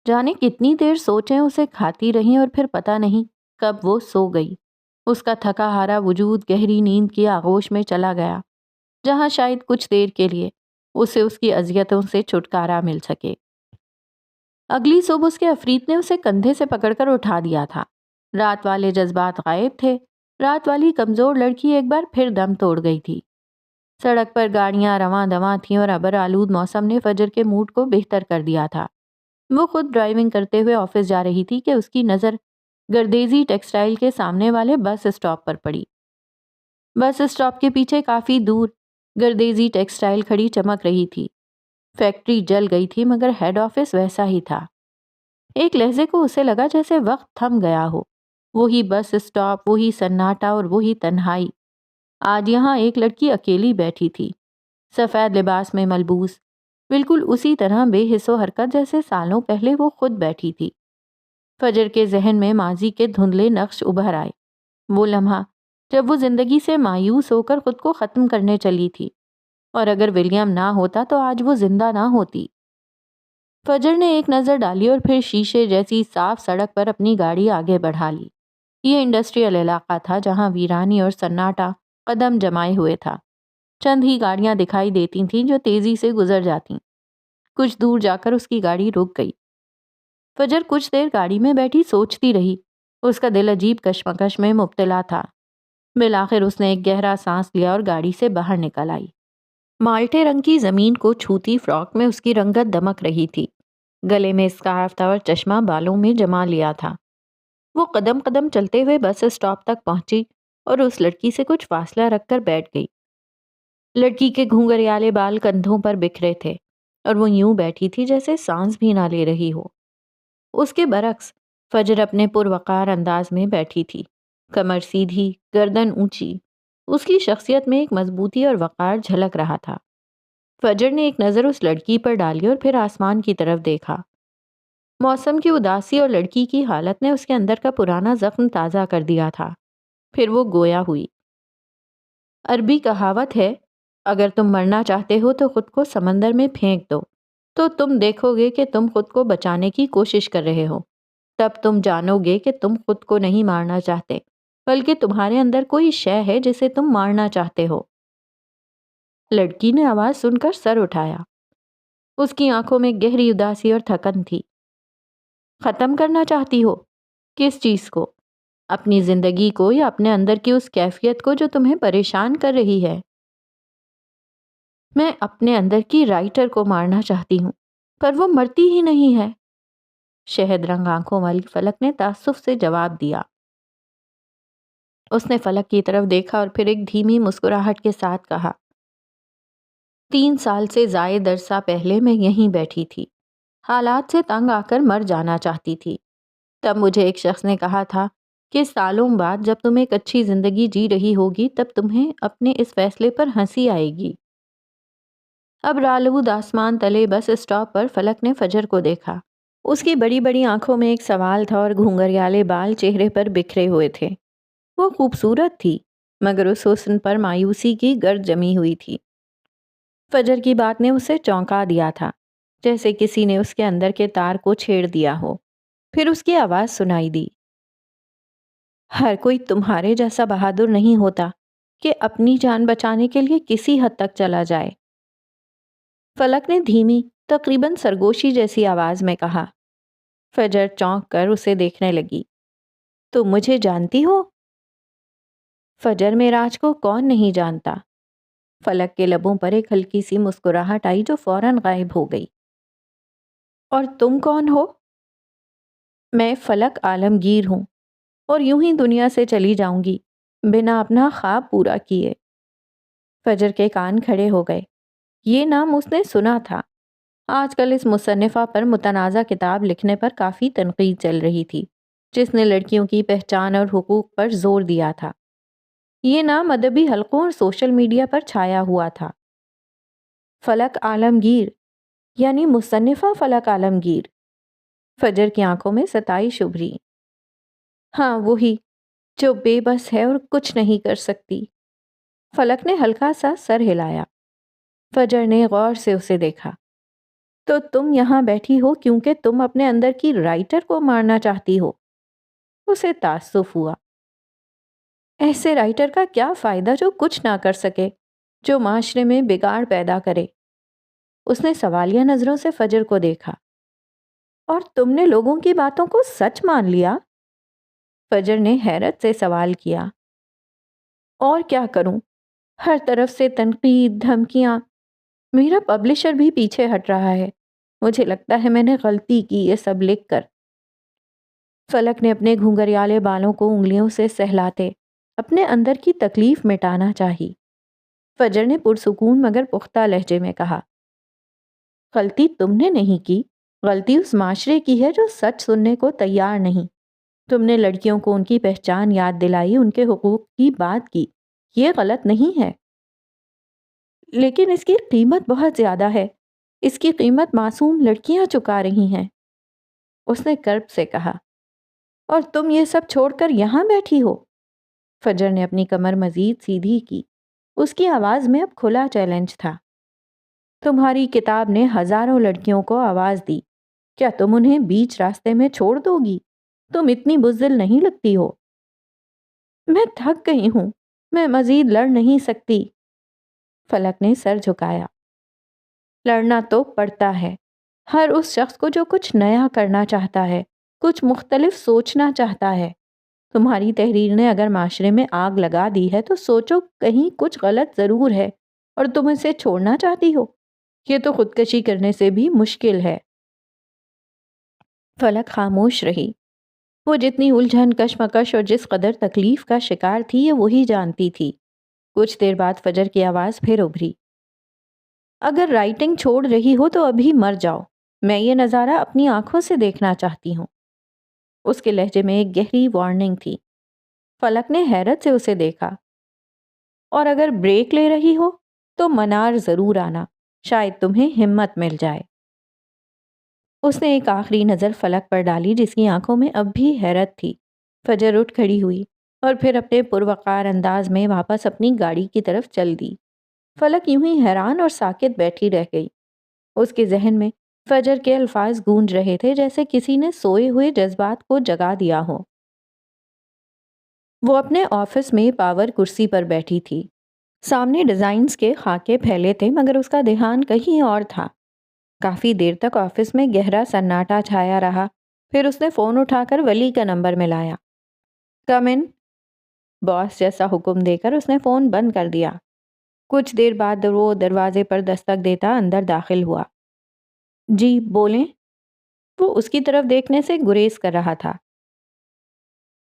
جانے کتنی دیر سوچیں اسے کھاتی رہیں، اور پھر پتہ نہیں کب وہ سو گئی۔ اس کا تھکا ہارا وجود گہری نیند کی آغوش میں چلا گیا، جہاں شاید کچھ دیر کے لیے اسے اس کی اذیتوں سے چھٹکارا مل سکے۔ اگلی صبح اس کے عفریت نے اسے کندھے سے پکڑ کر اٹھا دیا تھا۔ رات والے جذبات غائب تھے۔ رات والی کمزور لڑکی ایک بار پھر دم توڑ گئی تھی۔ سڑک پر گاڑیاں رواں دواں تھیں اور ابر آلود موسم نے فجر کے موڈ کو بہتر کر دیا تھا۔ وہ خود ڈرائیونگ کرتے ہوئے آفس جا رہی تھی کہ اس کی نظر گردیزی ٹیکسٹائل کے سامنے والے بس اسٹاپ پر پڑی۔ بس اسٹاپ کے پیچھے کافی دور گردیزی ٹیکسٹائل کھڑی چمک رہی تھی۔ فیکٹری جل گئی تھی، مگر ہیڈ آفس ویسا ہی تھا۔ ایک لہجے کو اسے لگا جیسے وقت تھم گیا ہو۔ وہی بس اسٹاپ، وہی سناٹا اور وہی تنہائی۔ آج یہاں ایک لڑکی اکیلی بیٹھی تھی، سفید لباس میں ملبوس، بالکل اسی طرح بے حس و حرکت جیسے سالوں پہلے وہ خود بیٹھی تھی۔ فجر کے ذہن میں ماضی کے دھندلے نقش ابھر آئے۔ وہ لمحہ جب وہ زندگی سے مایوس ہو کر خود کو ختم کرنے چلی تھی، اور اگر ولیم نہ ہوتا تو آج وہ زندہ نہ ہوتی۔ فجر نے ایک نظر ڈالی اور پھر شیشے جیسی صاف سڑک پر اپنی گاڑی آگے بڑھا لی۔ یہ انڈسٹریل علاقہ تھا، جہاں ویرانی اور سناٹا قدم جمائے ہوئے تھا۔ چند ہی گاڑیاں دکھائی دیتی تھیں جو تیزی سے گزر جاتیں۔ کچھ دور جا کر اس کی گاڑی رک گئی۔ فجر کچھ دیر گاڑی میں بیٹھی سوچتی رہی۔ اس کا دل عجیب کشمکش میں مبتلا تھا۔ بالآخر اس نے ایک گہرا سانس لیا اور گاڑی سے باہر نکل آئی۔ مالٹے رنگ کی زمین کو چھوتی فراک میں اس کی رنگت دمک رہی تھی۔ گلے میں اسکارف تھا اور چشمہ بالوں میں جما لیا تھا۔ وہ قدم قدم چلتے ہوئے بس اسٹاپ تک پہنچی اور اس لڑکی سے کچھ فاصلہ رکھ کر بیٹھ گئی۔ لڑکی کے گھنگریالے بال کندھوں پر بکھرے تھے، اور وہ یوں بیٹھی تھی جیسے سانس بھی نہ لے رہی ہو۔ اس کے برعکس فجر اپنے پروقار انداز میں بیٹھی تھی، کمر سیدھی، گردن اونچی۔ اس کی شخصیت میں ایک مضبوطی اور وقار جھلک رہا تھا۔ فجر نے ایک نظر اس لڑکی پر ڈالی اور پھر آسمان کی طرف دیکھا۔ موسم کی اداسی اور لڑکی کی حالت نے اس کے اندر کا پرانا زخم تازہ کر دیا تھا۔ پھر وہ گویا ہوئی۔ عربی کہاوت ہے، اگر تم مرنا چاہتے ہو تو خود کو سمندر میں پھینک دو، تو تم دیکھو گے کہ تم خود کو بچانے کی کوشش کر رہے ہو۔ تب تم جانو گے کہ تم خود کو نہیں مارنا چاہتے، بلکہ تمہارے اندر کوئی شے ہے جسے تم مارنا چاہتے ہو۔ لڑکی نے آواز سن کر سر اٹھایا۔ اس کی آنکھوں میں گہری اداسی اور تھکن تھی۔ ختم کرنا چاہتی ہو؟ کس چیز کو؟ اپنی زندگی کو، یا اپنے اندر کی اس کیفیت کو جو تمہیں پریشان کر رہی ہے؟ میں اپنے اندر کی رائٹر کو مارنا چاہتی ہوں، پر وہ مرتی ہی نہیں ہے، شہد رنگ آنکھوں والی فلک نے تعصب سے جواب دیا۔ اس نے فلک کی طرف دیکھا اور پھر ایک دھیمی مسکراہٹ کے ساتھ کہا، 3 سال سے زائد عرصہ پہلے میں یہیں بیٹھی تھی، حالات سے تنگ آ کر مر جانا چاہتی تھی۔ تب مجھے ایک شخص نے کہا تھا کہ سالوں بعد جب تم ایک اچھی زندگی جی رہی ہوگی تب تمہیں اپنے اس فیصلے پر ہنسی آئے گی۔ اب رالود آسمان تلے بس اسٹاپ پر فلک نے فجر کو دیکھا۔ اس کی بڑی بڑی آنکھوں میں ایک سوال تھا اور گھنگریالے بال چہرے پر بکھرے ہوئے تھے۔ وہ خوبصورت تھی، مگر اس حسن پر مایوسی کی گرد جمی ہوئی تھی۔ فجر کی بات نے اسے چونکا دیا تھا، جیسے کسی نے اس کے اندر کے تار کو چھیڑ دیا ہو۔ پھر اس کی آواز سنائی دی، ہر کوئی تمہارے جیسا بہادر نہیں ہوتا کہ اپنی جان بچانے کے لیے کسی حد تک چلا جائے۔ فلک نے دھیمی، تقریباً سرگوشی جیسی آواز میں کہا۔ فجر چونک کر اسے دیکھنے لگی۔ تم مجھے جانتی ہو؟ فجر معراج کو کون نہیں جانتا؟ فلک کے لبوں پر ایک ہلکی سی مسکراہٹ آئی جو فوراً غائب ہو گئی۔ اور تم کون ہو؟ میں فلک عالمگیر ہوں، اور یوں ہی دنیا سے چلی جاؤں گی بنا اپنا خواب پورا کیے۔ فجر کے کان کھڑے ہو گئے۔ یہ نام اس نے سنا تھا۔ آج کل اس مصنفہ پر متنازع کتاب لکھنے پر کافی تنقید چل رہی تھی، جس نے لڑکیوں کی پہچان اور حقوق پر زور دیا تھا۔ یہ نام ادبی حلقوں اور سوشل میڈیا پر چھایا ہوا تھا۔ فلک عالمگیر، یعنی مصنفہ فلک عالمگیر۔ فجر کی آنکھوں میں ستائش ابھری۔ ہاں، وہی جو بے بس ہے اور کچھ نہیں کر سکتی۔ فلک نے ہلکا سا سر ہلایا۔ فجر نے غور سے اسے دیکھا۔ تو تم یہاں بیٹھی ہو کیونکہ تم اپنے اندر کی رائٹر کو مارنا چاہتی ہو؟ اسے تعصب ہوا۔ ایسے رائٹر کا کیا فائدہ جو کچھ نہ کر سکے، جو معاشرے میں بگاڑ پیدا کرے؟ اس نے سوالیہ نظروں سے فجر کو دیکھا۔ اور تم نے لوگوں کی باتوں کو سچ مان لیا؟ فجر نے حیرت سے سوال کیا۔ اور کیا کروں؟ ہر طرف سے تنقید، دھمکیاں۔ میرا پبلشر بھی پیچھے ہٹ رہا ہے۔ مجھے لگتا ہے میں نے غلطی کی یہ سب لکھ کر۔ فلک نے اپنے گھنگریالے بالوں کو انگلیوں سے سہلاتے اپنے اندر کی تکلیف مٹانا چاہی۔ فجر نے پرسکون مگر پختہ لہجے میں کہا، غلطی تم نے نہیں کی، غلطی اس معاشرے کی ہے جو سچ سننے کو تیار نہیں۔ تم نے لڑکیوں کو ان کی پہچان یاد دلائی، ان کے حقوق کی بات کی، یہ غلط نہیں ہے، لیکن اس کی قیمت بہت زیادہ ہے۔ اس کی قیمت معصوم لڑکیاں چکا رہی ہیں۔ اس نے کرب سے کہا، اور تم یہ سب چھوڑ کر یہاں بیٹھی ہو؟ فجر نے اپنی کمر مزید سیدھی کی۔ اس کی آواز میں اب کھلا چیلنج تھا۔ تمہاری کتاب نے ہزاروں لڑکیوں کو آواز دی، کیا تم انہیں بیچ راستے میں چھوڑ دو گی؟ تم اتنی بزدل نہیں لگتی ہو۔ میں تھک گئی ہوں، میں مزید لڑ نہیں سکتی۔ فلک نے سر جھکایا۔ لڑنا تو پڑتا ہے ہر اس شخص کو جو کچھ نیا کرنا چاہتا ہے، کچھ مختلف سوچنا چاہتا ہے۔ تمہاری تحریر نے اگر معاشرے میں آگ لگا دی ہے تو سوچو کہیں کچھ غلط ضرور ہے، اور تم اسے چھوڑنا چاہتی ہو؟ یہ تو خودکشی کرنے سے بھی مشکل ہے۔ فلک خاموش رہی۔ وہ جتنی الجھن، کشمکش اور جس قدر تکلیف کا شکار تھی یہ وہی جانتی تھی۔ کچھ دیر بعد فجر کی آواز پھر ابھری، اگر رائٹنگ چھوڑ رہی ہو تو ابھی مر جاؤ، میں یہ نظارہ اپنی آنکھوں سے دیکھنا چاہتی ہوں۔ اس کے لہجے میں ایک گہری وارننگ تھی۔ فلک نے حیرت سے اسے دیکھا۔ اور اگر بریک لے رہی ہو تو منار ضرور آنا، شاید تمہیں ہمت مل جائے۔ اس نے ایک آخری نظر فلک پر ڈالی جس کی آنکھوں میں اب بھی حیرت تھی۔ فجر اٹھ کھڑی ہوئی اور پھر اپنے پروقار انداز میں واپس اپنی گاڑی کی طرف چل دی۔ فلک یوں ہی حیران اور ساکت بیٹھی رہ گئی۔ اس کے ذہن میں فجر کے الفاظ گونج رہے تھے جیسے کسی نے سوئے ہوئے جذبات کو جگا دیا ہو۔ وہ اپنے آفس میں پاور کرسی پر بیٹھی تھی۔ سامنے ڈیزائنز کے خاکے پھیلے تھے مگر اس کا دھیان کہیں اور تھا۔ کافی دیر تک آفس میں گہرا سناٹا چھایا رہا، پھر اس نے فون اٹھا کر ولی کا نمبر ملایا۔ کم ان، باس جیسا حکم دے کر اس نے فون بند کر دیا۔ کچھ دیر بعد وہ دروازے پر دستک دیتا اندر داخل ہوا۔ جی بولیں۔ وہ اس کی طرف دیکھنے سے گریز کر رہا تھا۔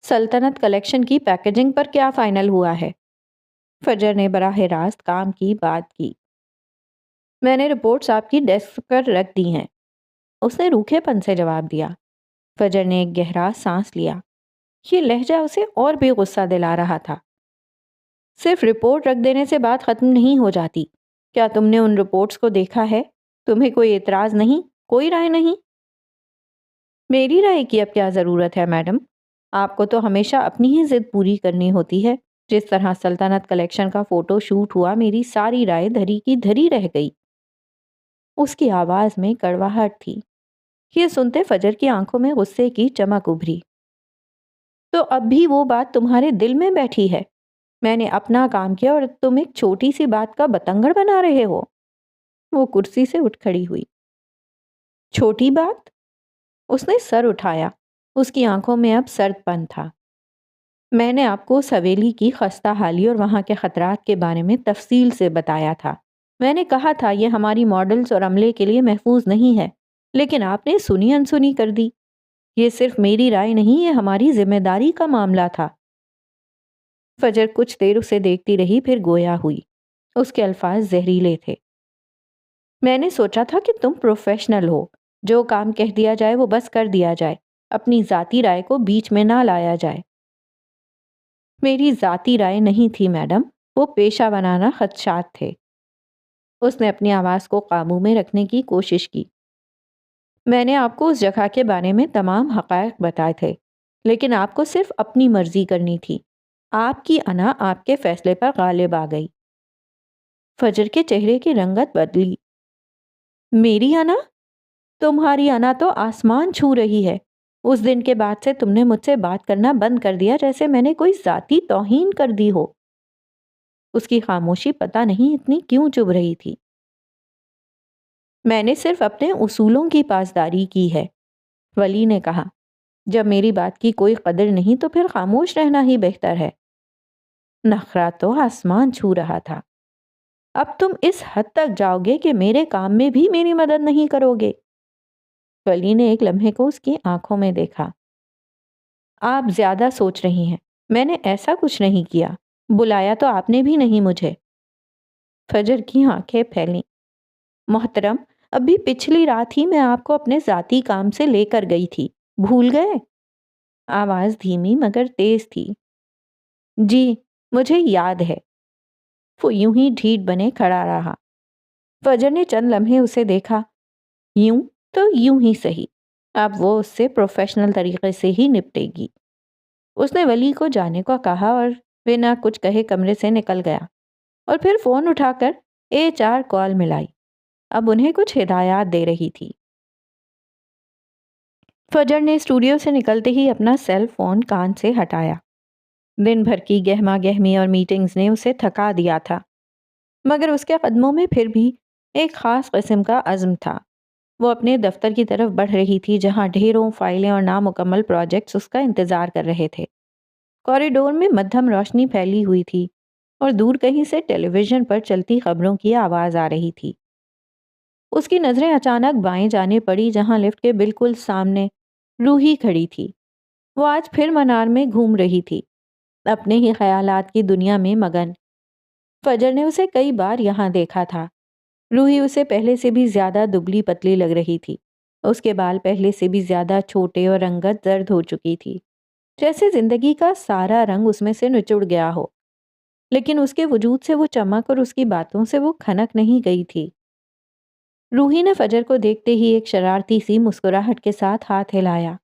سلطنت کلیکشن کی پیکیجنگ پر کیا فائنل ہوا ہے؟ فجر نے براہ راست کام کی بات کی۔ میں نے رپورٹس آپ کی ڈیسک پر رکھ دی ہیں، اس نے روکھے پن سے جواب دیا۔ فجر نے ایک گہرا سانس لیا۔ یہ لہجہ اسے اور بھی غصہ دلا رہا تھا۔ صرف رپورٹ رکھ دینے سے بات ختم نہیں ہو جاتی۔ کیا تم نے ان رپورٹس کو دیکھا ہے؟ تمہیں کوئی اعتراض نہیں؟ کوئی رائے نہیں؟ میری رائے کی اب کیا ضرورت ہے میڈم؟ آپ کو تو ہمیشہ اپنی ہی ضد پوری کرنی ہوتی ہے۔ جس طرح سلطنت کلیکشن کا فوٹو شوٹ ہوا، میری ساری رائے دھری کی دھری رہ گئی۔ اس کی آواز میں کڑواہٹ تھی۔ یہ سنتے فجر کی آنکھوں میں غصے کی چمک ابھری۔ تو اب بھی وہ بات تمہارے دل میں بیٹھی ہے؟ میں نے اپنا کام کیا اور تم ایک چھوٹی سی بات کا بتنگڑ بنا رہے ہو۔ وہ کرسی سے اٹھ کھڑی ہوئی۔ چھوٹی بات؟ اس نے سر اٹھایا۔ اس کی آنکھوں میں اب سرد پن تھا۔ میں نے آپ کو اس حویلی کی خستہ حالی اور وہاں کے خطرات کے بارے میں تفصیل سے بتایا تھا۔ میں نے کہا تھا یہ ہماری ماڈلز اور عملے کے لیے محفوظ نہیں ہے، لیکن آپ نے سنی انسنی کر دی۔ یہ صرف میری رائے نہیں، یہ ہماری ذمہ داری کا معاملہ تھا۔ فجر کچھ دیر اسے دیکھتی رہی، پھر گویا ہوئی۔ اس کے الفاظ زہریلے تھے۔ میں نے سوچا تھا کہ تم پروفیشنل ہو، جو کام کہہ دیا جائے وہ بس کر دیا جائے، اپنی ذاتی رائے کو بیچ میں نہ لایا جائے۔ میری ذاتی رائے نہیں تھی میڈم، وہ پیشہ ورانہ خدشات تھے۔ اس نے اپنی آواز کو قابو میں رکھنے کی کوشش کی۔ میں نے آپ کو اس جگہ کے بارے میں تمام حقائق بتائے تھے، لیکن آپ کو صرف اپنی مرضی کرنی تھی۔ آپ کی انا آپ کے فیصلے پر غالب آ گئی۔ فجر کے چہرے کی رنگت بدلی۔ میری انا؟ تمہاری انا تو آسمان چھو رہی ہے۔ اس دن کے بعد سے تم نے مجھ سے بات کرنا بند کر دیا جیسے میں نے کوئی ذاتی توہین کر دی ہو۔ اس کی خاموشی پتہ نہیں اتنی کیوں چبھ رہی تھی۔ میں نے صرف اپنے اصولوں کی پاسداری کی ہے، ولی نے کہا۔ جب میری بات کی کوئی قدر نہیں تو پھر خاموش رہنا ہی بہتر ہے۔ نخرہ تو آسمان چھو رہا تھا۔ اب تم اس حد تک جاؤ گے کہ میرے کام میں بھی میری مدد نہیں کرو گے؟ ولی نے ایک لمحے کو اس کی آنکھوں میں دیکھا۔ آپ زیادہ سوچ رہی ہیں، میں نے ایسا کچھ نہیں کیا، بلایا تو آپ نے بھی نہیں مجھے۔ فجر کی آنکھیں پھیلیں۔ محترم، ابھی پچھلی رات ہی میں آپ کو اپنے ذاتی کام سے لے کر گئی تھی، بھول گئے؟ آواز دھیمی مگر تیز تھی۔ جی مجھے یاد ہے۔ وہ یوں ہی ڈھیٹ بنے کھڑا رہا۔ فجر نے چند لمحے اسے دیکھا۔ یوں تو یوں ہی صحیح، اب وہ اس سے پروفیشنل طریقے سے ہی نپٹے گی۔ اس نے ولی کو جانے کو کہا اور بنا کچھ کہے کمرے سے نکل گیا، اور پھر فون اٹھا کر HR کال ملائی۔ اب انہیں کچھ ہدایات دے رہی تھی۔ فجر نے اسٹوڈیو سے نکلتے ہی اپنا سیل فون کان سے ہٹایا۔ دن بھر کی گہما گہمی اور میٹنگز نے اسے تھکا دیا تھا، مگر اس کے قدموں میں پھر بھی ایک خاص قسم کا عزم تھا۔ وہ اپنے دفتر کی طرف بڑھ رہی تھی جہاں ڈھیروں فائلیں اور نامکمل پروجیکٹس اس کا انتظار کر رہے تھے۔ کوریڈور میں مدھم روشنی پھیلی ہوئی تھی اور دور کہیں سے ٹیلی ویژن پر چلتی خبروں کی آواز آ رہی تھی۔ اس کی نظریں اچانک بائیں جانے پڑی جہاں لفٹ کے بالکل سامنے روحی کھڑی تھی۔ وہ آج پھر منار میں گھوم رہی تھی، اپنے ہی خیالات کی دنیا میں مگن۔ فجر نے اسے کئی بار یہاں دیکھا تھا۔ روحی اسے پہلے سے بھی زیادہ دبلی پتلی لگ رہی تھی۔ اس کے بال پہلے سے بھی زیادہ چھوٹے اور رنگت زرد ہو چکی تھی، جیسے زندگی کا سارا رنگ اس میں سے نچڑ گیا ہو، لیکن اس کے وجود سے وہ چمک اور اس کی باتوں سے وہ کھنک نہیں گئی تھی۔ روحی نے فجر کو دیکھتے ہی ایک شرارتی سی مسکراہٹ کے ساتھ ہاتھ ہلایا۔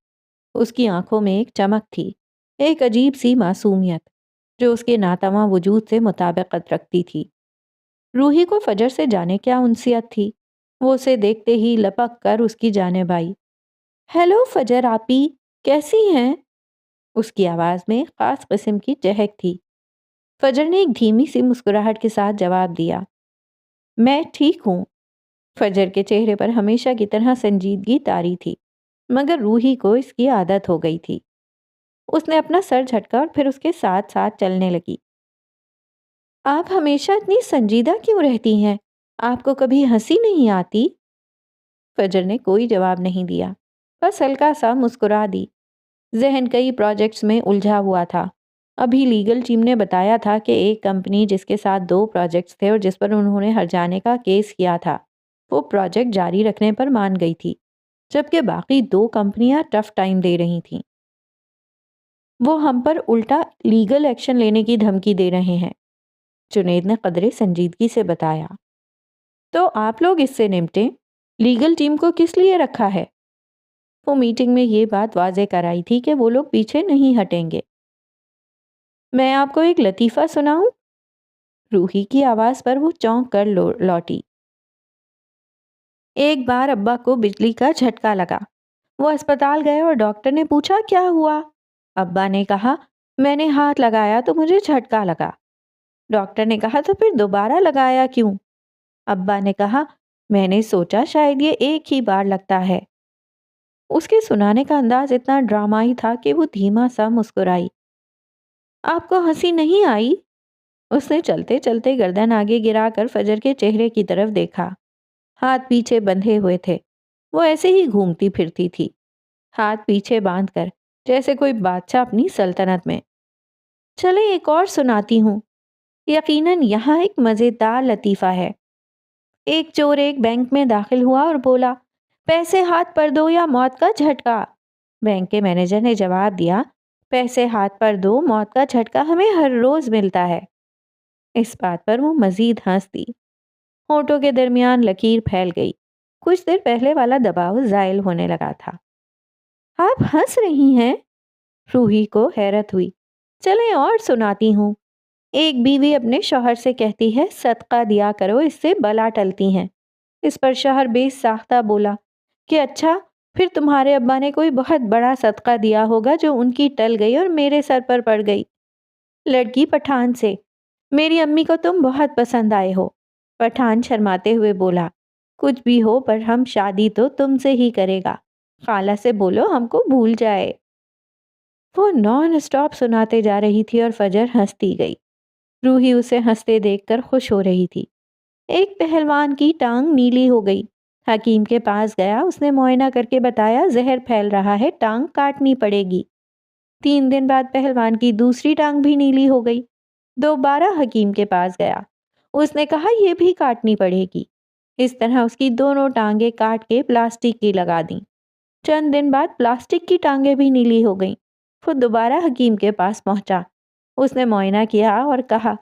اس کی آنکھوں میں ایک چمک تھی، ایک عجیب سی معصومیت جو اس کے ناتواں وجود سے مطابقت رکھتی تھی۔ روحی کو فجر سے جانے کیا انسیت تھی، وہ اسے دیکھتے ہی لپک کر اس کی جانب آئی۔ ہیلو فجر آپی، کیسی ہیں؟ اس کی آواز میں خاص قسم کی چہک تھی۔ فجر نے ایک دھیمی سی مسکراہٹ کے ساتھ جواب دیا، میں ٹھیک ہوں۔ فجر کے چہرے پر ہمیشہ کی طرح سنجیدگی طاری تھی، مگر روحی کو اس کی عادت ہو گئی تھی۔ اس نے اپنا سر جھٹکا اور پھر اس کے ساتھ ساتھ چلنے لگی۔ آپ ہمیشہ اتنی سنجیدہ کیوں رہتی ہیں؟ آپ کو کبھی ہنسی نہیں آتی؟ فجر نے کوئی جواب نہیں دیا، بس ہلکا سا مسکرا دی۔ ذہن کئی پروجیکٹس میں الجھا ہوا تھا۔ ابھی لیگل ٹیم نے بتایا تھا کہ ایک کمپنی جس کے ساتھ 2 پروجیکٹس تھے اور جس پر انہوں نے ہرجانے کا کیس کیا تھا، وہ پروجیکٹ جاری رکھنے پر مان گئی تھی، جبکہ باقی 2 کمپنیاں ٹف ٹائم دے رہی تھیں۔ وہ ہم پر الٹا لیگل ایکشن لینے کی دھمکی دے رہے ہیں، جنید نے قدرے سنجیدگی سے بتایا۔ تو آپ لوگ اس سے نمٹیں، لیگل ٹیم کو کس لیے رکھا ہے؟ وہ میٹنگ میں یہ بات واضح کرائی تھی کہ وہ لوگ پیچھے نہیں ہٹیں گے۔ میں آپ کو ایک لطیفہ سناؤں؟ روحی کی آواز پر وہ چونک کر لوٹی۔ ایک بار ابا کو بجلی کا جھٹکا لگا۔ وہ اسپتال گئے اور ڈاکٹر نے پوچھا کیا ہوا؟ ابا نے کہا میں نے ہاتھ لگایا تو مجھے جھٹکا لگا۔ ڈاکٹر نے کہا تو پھر دوبارہ لگایا کیوں؟ ابا نے کہا میں نے سوچا شاید یہ ایک ہی بار لگتا ہے۔ اس کے سنانے کا انداز اتنا ڈرامائی تھا کہ وہ دھیما سا مسکرائی۔ آپ کو ہنسی نہیں آئی؟ اس نے چلتے چلتے گردن آگے گرا کر فجر کے چہرے کی طرف دیکھا۔ ہاتھ پیچھے بندھے ہوئے تھے، وہ ایسے ہی گھومتی پھرتی تھی، ہاتھ پیچھے باندھ کر، جیسے کوئی بادشاہ اپنی سلطنت میں۔ چلے ایک اور سناتی ہوں، یقیناً یہاں ایک مزیدار لطیفہ ہے۔ ایک چور ایک بینک میں داخل ہوا اور بولا پیسے ہاتھ پر دو یا موت کا جھٹکا۔ بینک کے مینیجر نے جواب دیا پیسے ہاتھ پر دو، موت کا جھٹکا ہمیں ہر روز ملتا ہے۔ اس بات پر وہ مزید ہنس دی، ہونٹوں کے درمیان لکیر پھیل گئی، کچھ دیر پہلے والا دباؤ زائل ہونے لگا تھا۔ آپ ہنس رہی ہیں؟ روحی کو حیرت ہوئی۔ چلیں اور سناتی ہوں۔ ایک بیوی اپنے شوہر سے کہتی ہے صدقہ دیا کرو، اس سے بلا ٹلتی ہیں۔ اس پر شوہر بے ساختہ بولا کہ اچھا پھر تمہارے ابا نے کوئی بہت بڑا صدقہ دیا ہوگا جو ان کی ٹل گئی اور میرے سر پر پڑ گئی۔ لڑکی پٹھان سے، میری امی کو تم بہت پسند آئے ہو۔ پٹھان شرماتے ہوئے بولا کچھ بھی ہو پر ہم شادی تو تم سے ہی کرے گا، خالہ سے بولو ہم کو بھول جائے۔ وہ نان اسٹاپ سناتے جا رہی تھی اور فجر ہنستی گئی۔ روحی اسے ہنستے دیکھ کر خوش ہو رہی تھی۔ ایک پہلوان کی ٹانگ نیلی ہو گئی، حکیم کے پاس گیا، اس نے معائنہ کر کے بتایا زہر پھیل رہا ہے، ٹانگ کاٹنی پڑے گی۔ 3 دن بعد پہلوان کی دوسری ٹانگ بھی نیلی ہو گئی، دوبارہ حکیم کے پاس گیا، اس نے کہا یہ بھی کاٹنی پڑے گی۔ اس طرح اس کی دونوں ٹانگیں کاٹ کے پلاسٹک کی لگا دیں۔ چند دن بعد پلاسٹک کی ٹانگیں بھی نیلی ہو گئیں۔ وہ دوبارہ حکیم کے پاس پہنچا، اس نے معائنہ کیا اور کہا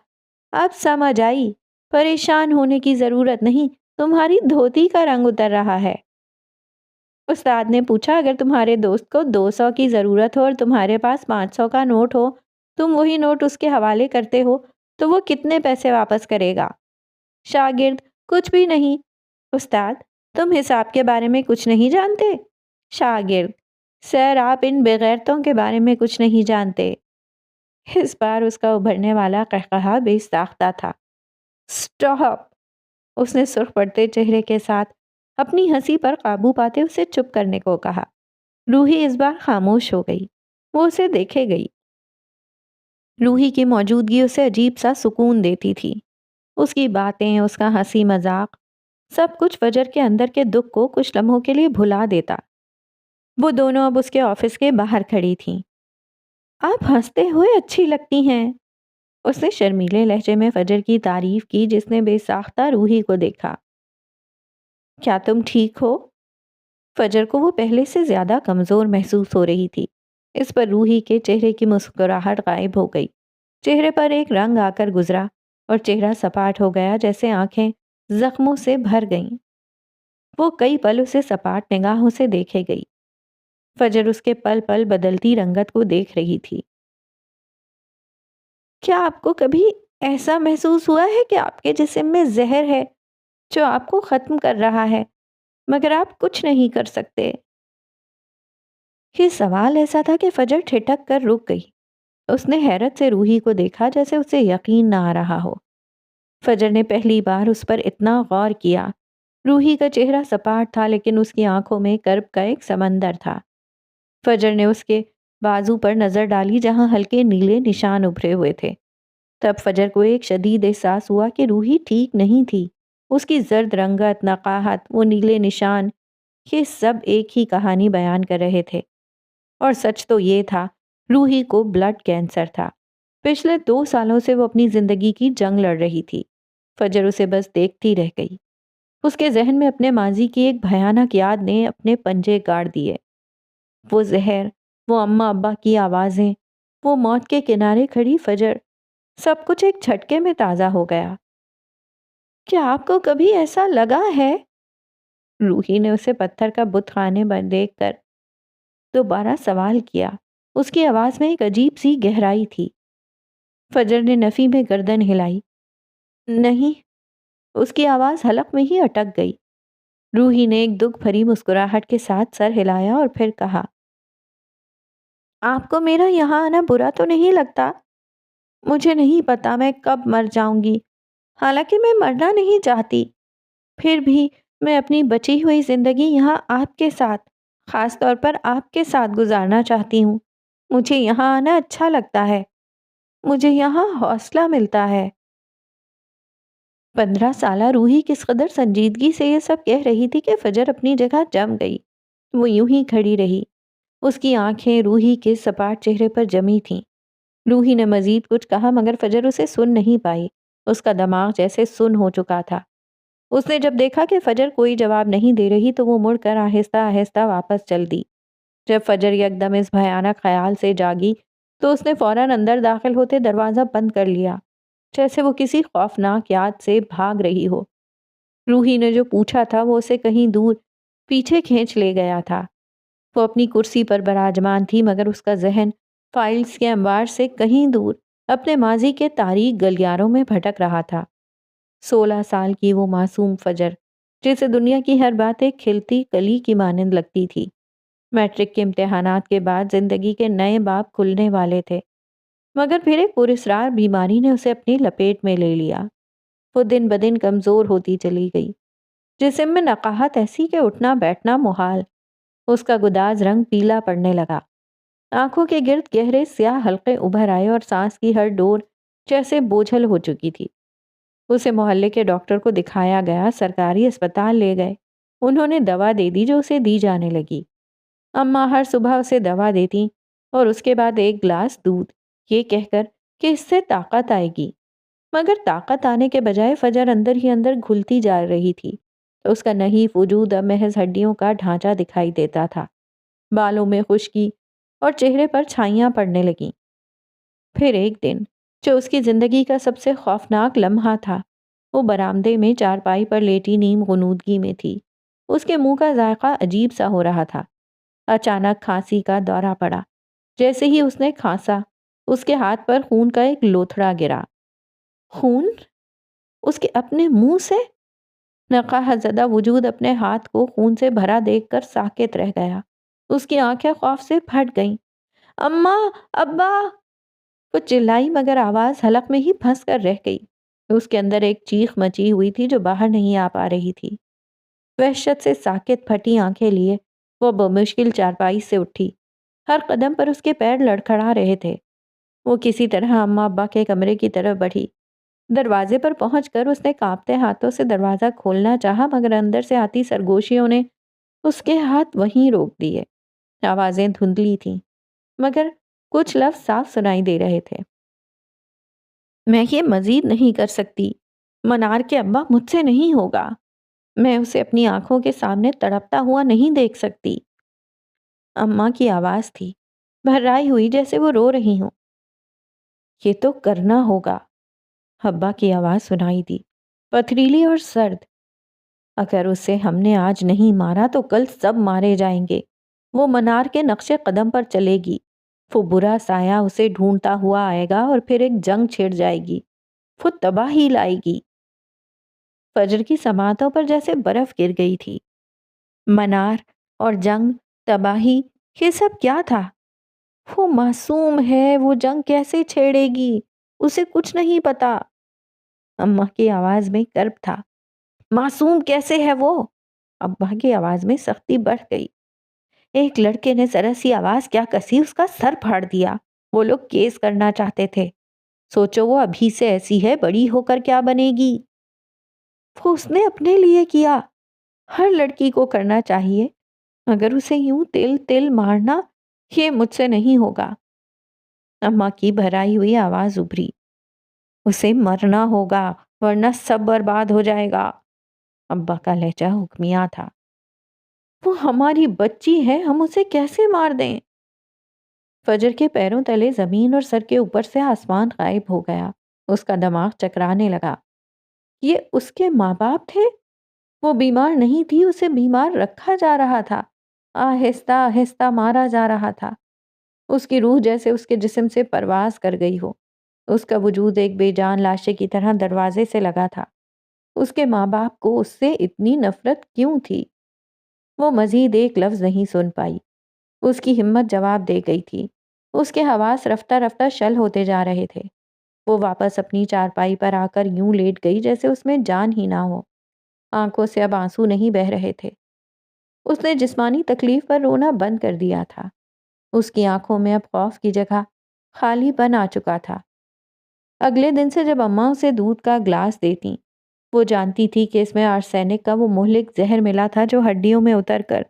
اب سمجھ آئی، پریشان ہونے کی ضرورت نہیں، تمہاری دھوتی کا رنگ اتر رہا ہے۔ استاد نے پوچھا اگر تمہارے دوست کو 200 کی ضرورت ہو اور تمہارے پاس 500 کا نوٹ ہو، تم وہی نوٹ اس کے حوالے کرتے ہو تو وہ کتنے پیسے واپس کرے گا؟ شاگرد کچھ بھی نہیں۔ استاد تم حساب کے بارے میں کچھ نہیں جانتے؟ شاگرد سر آپ ان بغیرتوں کے بارے میں کچھ نہیں جانتے۔ اس بار اس کا ابھرنے والا قہقہا بے ساختہ تھا۔ سٹاپ! اس نے سرخ پڑتے چہرے کے ساتھ اپنی ہنسی پر قابو پاتے اسے چپ کرنے کو کہا۔ روحی اس بار خاموش ہو گئی، وہ اسے دیکھے گئی۔ روحی کی موجودگی اسے عجیب سا سکون دیتی تھی، اس کی باتیں، اس کا ہنسی مذاق، سب کچھ فجر کے اندر کے دکھ کو کچھ لمحوں کے لیے بھلا دیتا۔ وہ دونوں اب اس کے آفس کے باہر کھڑی تھیں۔ آپ ہنستے ہوئے اچھی لگتی ہیں، اس نے شرمیلے لہجے میں فجر کی تعریف کی جس نے بے ساختہ روحی کو دیکھا۔ کیا تم ٹھیک ہو؟ فجر کو وہ پہلے سے زیادہ کمزور محسوس ہو رہی تھی، اس پر روحی کے چہرے کی مسکراہٹ غائب ہو گئی، چہرے پر ایک رنگ آ کر گزرا اور چہرہ سپاٹ ہو گیا جیسے آنکھیں زخموں سے بھر گئیں۔ وہ کئی پل اسے سپاٹ نگاہوں سے دیکھے گئی۔ فجر اس کے پل پل بدلتی رنگت کو دیکھ رہی تھی۔ کیا آپ کو کبھی ایسا محسوس ہوا ہے کہ آپ کے جسم میں زہر ہے جو آپ کو ختم کر رہا ہے مگر آپ کچھ نہیں کر سکتے؟ یہ سوال ایسا تھا کہ فجر ٹھٹک کر رک گئی۔ اس نے حیرت سے روحی کو دیکھا جیسے اسے یقین نہ آ رہا ہو۔ فجر نے پہلی بار اس پر اتنا غور کیا۔ روحی کا چہرہ سپاٹ تھا لیکن اس کی آنکھوں میں کرب کا ایک سمندر تھا۔ فجر نے اس کے بازو پر نظر ڈالی جہاں ہلکے نیلے نشان ابھرے ہوئے تھے۔ تب فجر کو ایک شدید احساس ہوا کہ روحی ٹھیک نہیں تھی۔ اس کی زرد رنگت، نقاہت، وہ نیلے نشان، یہ سب ایک ہی کہانی بیان کر رہے تھے۔ اور سچ تو یہ تھا، روحی کو بلڈ کینسر تھا۔ پچھلے 2 سالوں سے وہ اپنی زندگی کی جنگ لڑ رہی تھی۔ فجر اسے بس دیکھتی رہ گئی۔ اس کے ذہن میں اپنے ماضی کی ایک بھیانک یاد نے اپنے پنجے گاڑ دیے۔ وہ زہر، وہ اماں ابا کی آوازیں، وہ موت کے کنارے کھڑی فجر، سب کچھ ایک جھٹکے میں تازہ ہو گیا۔ کیا آپ کو کبھی ایسا لگا ہے؟ روحی نے اسے پتھر کا بت خانے پر دیکھ کر دوبارہ سوال کیا۔ اس کی آواز میں ایک عجیب سی گہرائی تھی۔ فجر نے نفی میں گردن ہلائی۔ نہیں، اس کی آواز حلق میں ہی اٹک گئی۔ روحی نے ایک دکھ بھری مسکراہٹ کے ساتھ سر ہلایا اور پھر کہا، آپ کو میرا یہاں آنا برا تو نہیں لگتا؟ مجھے نہیں پتا میں کب مر جاؤں گی، حالانکہ میں مرنا نہیں چاہتی، پھر بھی میں اپنی بچی ہوئی زندگی یہاں آپ کے ساتھ، خاص طور پر آپ کے ساتھ گزارنا چاہتی ہوں۔ مجھے یہاں آنا اچھا لگتا ہے، مجھے یہاں حوصلہ ملتا ہے۔ 15 سالہ روحی کس قدر سنجیدگی سے یہ سب کہہ رہی تھی کہ فجر اپنی جگہ جم گئی۔ وہ یوں ہی کھڑی رہی۔ اس کی آنکھیں روحی کے سپاٹ چہرے پر جمی تھیں۔ روحی نے مزید کچھ کہا مگر فجر اسے سن نہیں پائی۔ اس کا دماغ جیسے سن ہو چکا تھا۔ اس نے جب دیکھا کہ فجر کوئی جواب نہیں دے رہی تو وہ مڑ کر آہستہ آہستہ واپس چل دی۔ جب فجر یکدم اس بھیانک خیال سے جاگی تو اس نے فوراً اندر داخل ہوتے دروازہ بند کر لیا، جیسے وہ کسی خوفناک یاد سے بھاگ رہی ہو۔ روحی نے جو پوچھا تھا وہ اسے کہیں دور پیچھے کھینچ لے گیا تھا۔ وہ اپنی کرسی پر براجمان تھی مگر اس کا ذہن فائلز کے انبار سے کہیں دور اپنے ماضی کے تاریک گلیاروں میں بھٹک رہا تھا۔ 16 سال کی وہ معصوم فجر جسے دنیا کی ہر بات ایک کھلتی کلی کی مانند لگتی تھی۔ میٹرک کے امتحانات کے بعد زندگی کے نئے باب کھلنے والے تھے مگر پھر ایک پراسرار بیماری نے اسے اپنی لپیٹ میں لے لیا۔ وہ دن بدن کمزور ہوتی چلی گئی۔ جسم میں نقاہت ایسی کہ اٹھنا بیٹھنا محال۔ اس کا گداز رنگ پیلا پڑنے لگا۔ آنکھوں کے گرد گہرے سیاہ حلقے ابھر آئے اور سانس کی ہر ڈور جیسے بوجھل ہو چکی تھی۔ اسے محلے کے ڈاکٹر کو دکھایا گیا، سرکاری اسپتال لے گئے۔ انہوں نے دوا دے دی جو اسے دی جانے لگی۔ اماں ہر صبح اسے دوا دیتی اور اس کے بعد ایک گلاس دودھ، یہ کہہ کر کہ اس سے طاقت آئے گی۔ مگر طاقت آنے کے بجائے فجر اندر ہی اندر گھلتی جا رہی تھی۔ اس کا نحیف وجود اب محض ہڈیوں کا ڈھانچہ دکھائی دیتا تھا۔ بالوں میں خشکی اور چہرے پر چھائیاں پڑنے لگیں۔ پھر ایک دن جو اس کی زندگی کا سب سے خوفناک لمحہ تھا، وہ برآمدے میں چارپائی پر لیٹی نیم غنودگی میں تھی۔ اس کے منہ کا ذائقہ عجیب سا ہو رہا تھا۔ اچانک کھانسی کا دورہ پڑا۔ جیسے ہی اس نے کھانسا، اس کے ہاتھ پر خون کا ایک لوتھڑا گرا۔ خون؟ اس کے اپنے منہ سے؟ نقاہت زدہ وجود اپنے ہاتھ کو خون سے بھرا دیکھ کر ساکت رہ گیا۔ اس کی آنکھیں خوف سے پھٹ گئیں۔ اماں، ابا! وہ چلائی مگر آواز حلق میں ہی پھنس کر رہ گئی۔ اس کے اندر ایک چیخ مچی ہوئی تھی جو باہر نہیں آ پا رہی تھی۔ وحشت سے ساکت پھٹی آنکھیں لیے وہ بمشکل چارپائی سے اٹھی۔ ہر قدم پر اس کے پیر لڑکھڑا رہے تھے۔ وہ کسی طرح اماں ابا کے کمرے کی طرف بڑھی۔ دروازے پر پہنچ کر اس نے کانپتے ہاتھوں سے دروازہ کھولنا چاہا مگر اندر سے آتی سرگوشیوں نے اس کے ہاتھ وہیں روک دیے۔ آوازیں دھندلی تھیں مگر کچھ لفظ صاف سنائی دے رہے تھے۔ میں یہ مزید نہیں کر سکتی۔ منار کے ابا مجھ سے نہیں ہوگا۔ میں اسے اپنی آنکھوں کے سامنے تڑپتا ہوا نہیں دیکھ سکتی۔ اماں کی آواز تھی، بھرائی ہوئی جیسے وہ رو رہی ہوں۔ یہ تو کرنا ہوگا۔ ابا کی آواز سنائی دی، پتھریلی اور سرد۔ اگر اسے ہم نے آج نہیں مارا تو کل سب مارے جائیں گے۔ وہ منار کے نقش قدم پر چلے گی، وہ برا سایہ اسے ڈھونڈتا ہوا آئے گا اور پھر ایک جنگ چھڑ جائے گی، وہ تباہی لائے گی۔ فجر کی سماعتوں پر جیسے برف گر گئی تھی۔ منار اور جنگ، تباہی، یہ سب کیا تھا؟ وہ معصوم ہے، وہ جنگ کیسے چھیڑے گی؟ اسے کچھ نہیں پتا۔ اماں کی آواز میں کرب تھا۔ معصوم کیسے ہے وہ؟ ابا کی آواز میں سختی بڑھ گئی۔ ایک لڑکے نے ذرا سی آواز کیا کسی اس کا سر پھاڑ دیا۔ وہ لوگ کیس کرنا چاہتے تھے۔ سوچو وہ ابھی سے ایسی ہے، بڑی ہو کر کیا بنے گی؟ وہ اس نے اپنے لیے کیا، ہر لڑکی کو کرنا چاہیے، مگر اسے یوں تل تل مارنا، یہ مجھ سے نہیں ہوگا۔ اماں کی بھرائی ہوئی آواز ابھری۔ اسے مرنا ہوگا ورنہ سب برباد ہو جائے گا۔ ابا کا لہجہ حکمیہ تھا۔ وہ ہماری بچی ہے، ہم اسے کیسے مار دیں؟ فجر کے پیروں تلے زمین اور سر کے اوپر سے آسمان غائب ہو گیا۔ اس کا دماغ چکرانے لگا۔ یہ اس کے ماں باپ تھے؟ وہ بیمار نہیں تھی، اسے بیمار رکھا جا رہا تھا، آہستہ آہستہ مارا جا رہا تھا۔ اس کی روح جیسے اس کے جسم سے پرواز کر گئی ہو۔ اس کا وجود ایک بے جان لاشے کی طرح دروازے سے لگا تھا۔ اس کے ماں باپ کو اس سے اتنی نفرت کیوں تھی؟ وہ مزید ایک لفظ نہیں سن پائی۔ اس کی ہمت جواب دے گئی تھی۔ اس کے حواس رفتہ رفتہ شل ہوتے جا رہے تھے۔ وہ واپس اپنی چارپائی پر آ کر یوں لیٹ گئی جیسے اس میں جان ہی نہ ہو۔ آنکھوں سے اب آنسو نہیں بہہ رہے تھے۔ اس نے جسمانی تکلیف پر رونا بند کر دیا تھا۔ اس کی آنکھوں میں اب خوف کی جگہ خالی پن آ چکا تھا۔ اگلے دن سے جب اماں اسے دودھ کا گلاس دیتی، وہ جانتی تھی کہ اس میں آرسینک کا وہ مہلک زہر ملا تھا جو ہڈیوں میں اتر کر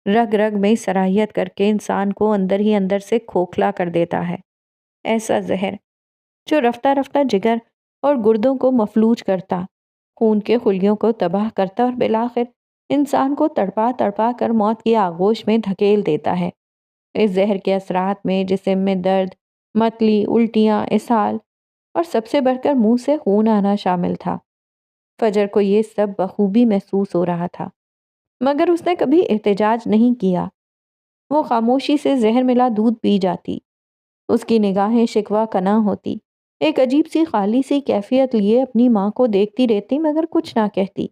رگ رگ میں سرایت کر کے انسان کو اندر ہی اندر سے کھوکھلا کر دیتا ہے۔ ایسا زہر جو رفتہ رفتہ جگر اور گردوں کو مفلوج کرتا، خون کے خلیوں کو تباہ کرتا اور بالآخر انسان کو تڑپا تڑپا کر موت کی آغوش میں دھکیل دیتا ہے۔ اس زہر کے اثرات میں جسم میں درد، متلی، الٹیاں، اسہال اور سب سے بڑھ کر منہ سے خون آنا شامل تھا۔ فجر کو یہ سب بخوبی محسوس ہو رہا تھا، مگر اس نے کبھی احتجاج نہیں کیا۔ وہ خاموشی سے زہر ملا دودھ پی جاتی۔ اس کی نگاہیں شکوہ کناں ہوتی، ایک عجیب سی خالی سی کیفیت لیے اپنی ماں کو دیکھتی رہتی مگر کچھ نہ کہتی۔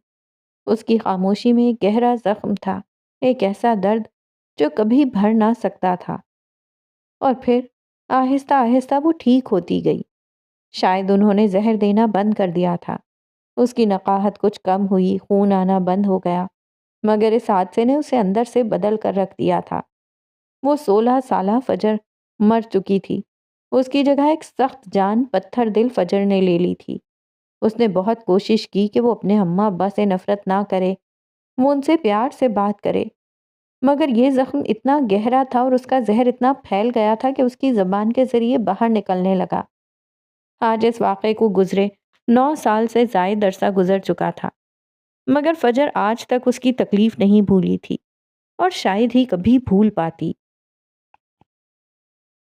اس کی خاموشی میں ایک گہرا زخم تھا، ایک ایسا درد جو کبھی بھر نہ سکتا تھا۔ اور پھر آہستہ آہستہ وہ ٹھیک ہوتی گئی۔ شاید انہوں نے زہر دینا بند کر دیا تھا۔ اس کی نقاہت کچھ کم ہوئی، خون آنا بند ہو گیا، مگر اس حادثے نے اسے اندر سے بدل کر رکھ دیا تھا۔ وہ 16 سالہ فجر مر چکی تھی۔ اس کی جگہ ایک سخت جان پتھر دل فجر نے لے لی تھی۔ اس نے بہت کوشش کی کہ وہ اپنے اماں ابا سے نفرت نہ کرے، وہ ان سے پیار سے بات کرے، مگر یہ زخم اتنا گہرا تھا اور اس کا زہر اتنا پھیل گیا تھا کہ اس کی زبان کے ذریعے باہر نکلنے لگا۔ آج اس واقعے کو گزرے 9 سال سے زائد عرصہ گزر چکا تھا، مگر فجر آج تک اس کی تکلیف نہیں بھولی تھی اور شاید ہی کبھی بھول پاتی۔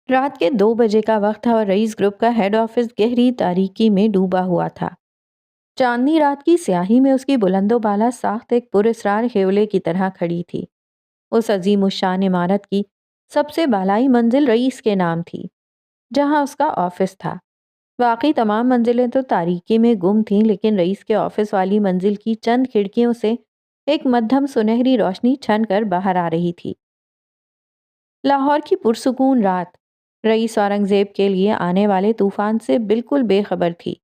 رات کے 2 بجے کا وقت تھا اور رئیس گروپ کا ہیڈ آفس گہری تاریکی میں ڈوبا ہوا تھا۔ چاندنی رات کی سیاہی میں اس کی بلند و بالا ساخت ایک پراسرار حیولے کی طرح کھڑی تھی۔ اس عظیم الشان عمارت کی سب سے بالائی منزل رئیس کے نام تھی، جہاں اس کا آفس تھا۔ باقی تمام منزلیں تو تاریکی میں گم تھیں، لیکن رئیس کے آفس والی منزل کی چند کھڑکیوں سے ایک مدھم سنہری روشنی چھن کر باہر آ رہی تھی۔ لاہور کی پرسکون رات رئیس اورنگزیب کے لیے آنے والے طوفان سے بالکل بے خبر تھی۔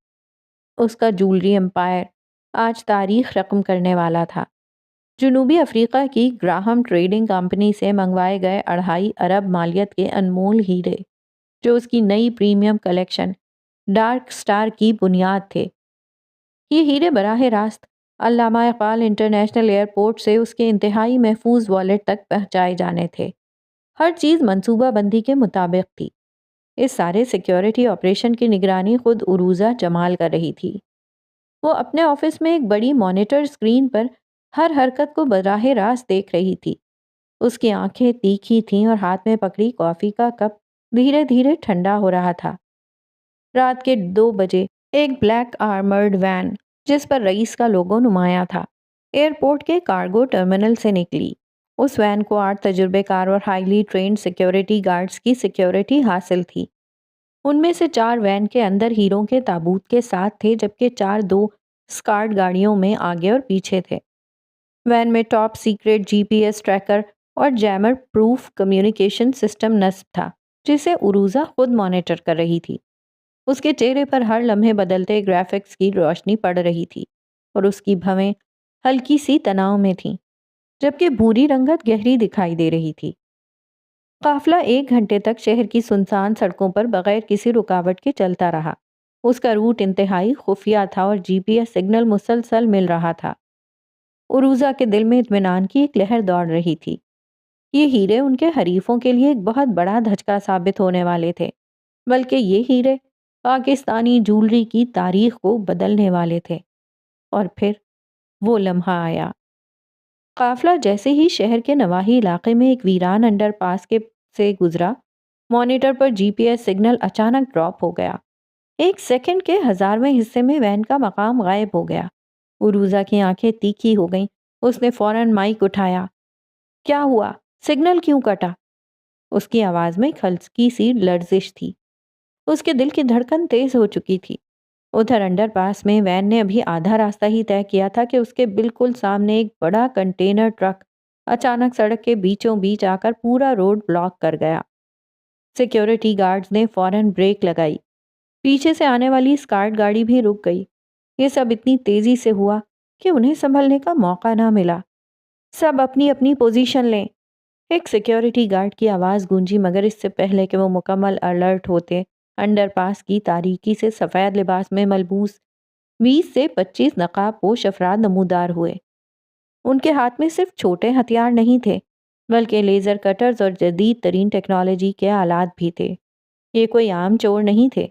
اس کا جولری امپائر آج تاریخ رقم کرنے والا تھا۔ جنوبی افریقہ کی گراہم ٹریڈنگ کمپنی سے منگوائے گئے 2.5 ارب مالیت کے انمول ہیرے، جو اس کی نئی پریمیم کلیکشن ڈارک سٹار کی بنیاد تھے۔ یہ ہیرے براہ راست علامہ اقبال انٹرنیشنل ایئرپورٹ سے اس کے انتہائی محفوظ والیٹ تک پہنچائے جانے تھے۔ ہر چیز منصوبہ بندی کے مطابق تھی۔ اس سارے سیکیورٹی آپریشن کی نگرانی خود عروزہ جمال کر رہی تھی۔ وہ اپنے آفس میں ایک بڑی مانیٹر اسکرین پر ہر حرکت کو براہ راست دیکھ رہی تھی۔ اس کی آنکھیں تیکھی تھیں اور ہاتھ میں پکڑی کافی کا کپ دھیرے دھیرے ٹھنڈا ہو رہا تھا۔ رات کے 2 بجے ایک بلیک آرمرڈ وین، جس پر رئیس کا لوگو نمایاں تھا، ایئرپورٹ کے کارگو ٹرمینل سے نکلی۔ اس وین کو 8 تجربے کار اور ہائیلی ٹرینڈ سیکیورٹی گارڈز کی سیکیورٹی حاصل تھی۔ ان میں سے 4 وین کے اندر ہیروں کے تابوت کے ساتھ تھے، جبکہ 4 دو اسکارٹ گاڑیوں میں آگے اور پیچھے تھے۔ وین میں ٹاپ سیکرٹ جی پی ایس ٹریکر اور جیمر پروف کمیونیکیشن سسٹم نصب تھا، جسے عروزہ خود مانیٹر کر رہی تھی۔ اس کے چہرے پر ہر لمحے بدلتے گرافکس کی روشنی پڑ رہی تھی اور اس کی بھویں ہلکی سی تناؤ میں تھیں، جبکہ بھوری رنگت گہری دکھائی دے رہی تھی۔ قافلہ 1 گھنٹے تک شہر کی سنسان سڑکوں پر بغیر کسی رکاوٹ کے چلتا رہا۔ اس کا روٹ انتہائی خفیہ تھا اور جی پی ایس سگنل مسلسل مل رہا تھا۔ عروزہ کے دل میں اطمینان کی ایک لہر دوڑ رہی تھی۔ یہ ہیرے ان کے حریفوں کے لیے ایک بہت بڑا دھچکا ثابت ہونے والے تھے، بلکہ یہ ہیرے پاکستانی جولری کی تاریخ کو بدلنے والے تھے۔ اور پھر وہ لمحہ آیا۔ قافلہ جیسے ہی شہر کے نواحی علاقے میں ایک ویران انڈر پاس سے گزرا، مانیٹر پر جی پی ایس سگنل اچانک ڈراپ ہو گیا۔ 1 سیکنڈ کے 1000ویں حصے میں وین کا مقام غائب ہو گیا۔ عروزہ کی آنکھیں تیکھی ہو گئیں۔ اس نے فوراً مائک اٹھایا۔ کیا ہوا؟ سگنل کیوں کٹا؟ اس کی آواز میں ہلکی سی لرزش تھی۔ اس کے دل کی دھڑکن تیز ہو چکی تھی۔ ادھر انڈر پاس میں وین نے ابھی آدھا راستہ ہی طے کیا تھا کہ اس کے بالکل سامنے ایک بڑا کنٹینر ٹرک اچانک سڑک کے بیچوں بیچ آ کر پورا روڈ بلاک کر گیا۔ سیکیورٹی گارڈز نے فوراً بریک لگائی۔ پیچھے سے آنے والی اسکارٹ گاڑی بھی رک گئی۔ یہ سب اتنی تیزی سے ہوا کہ انہیں سنبھلنے کا موقع نہ ملا۔ سب اپنی اپنی پوزیشن لیں، ایک سیکیورٹی گارڈ کی آواز گونجی، مگر اس سے پہلے کہ وہ مکمل الرٹ ہوتے، انڈر پاس کی تاریکی سے سفید لباس میں ملبوس 20 سے 25 نقاب پوش افراد نمودار ہوئے۔ ان کے ہاتھ میں صرف چھوٹے ہتھیار نہیں تھے، بلکہ لیزر کٹرز اور جدید ترین ٹیکنالوجی کے آلات بھی تھے۔ یہ کوئی عام چور نہیں تھے،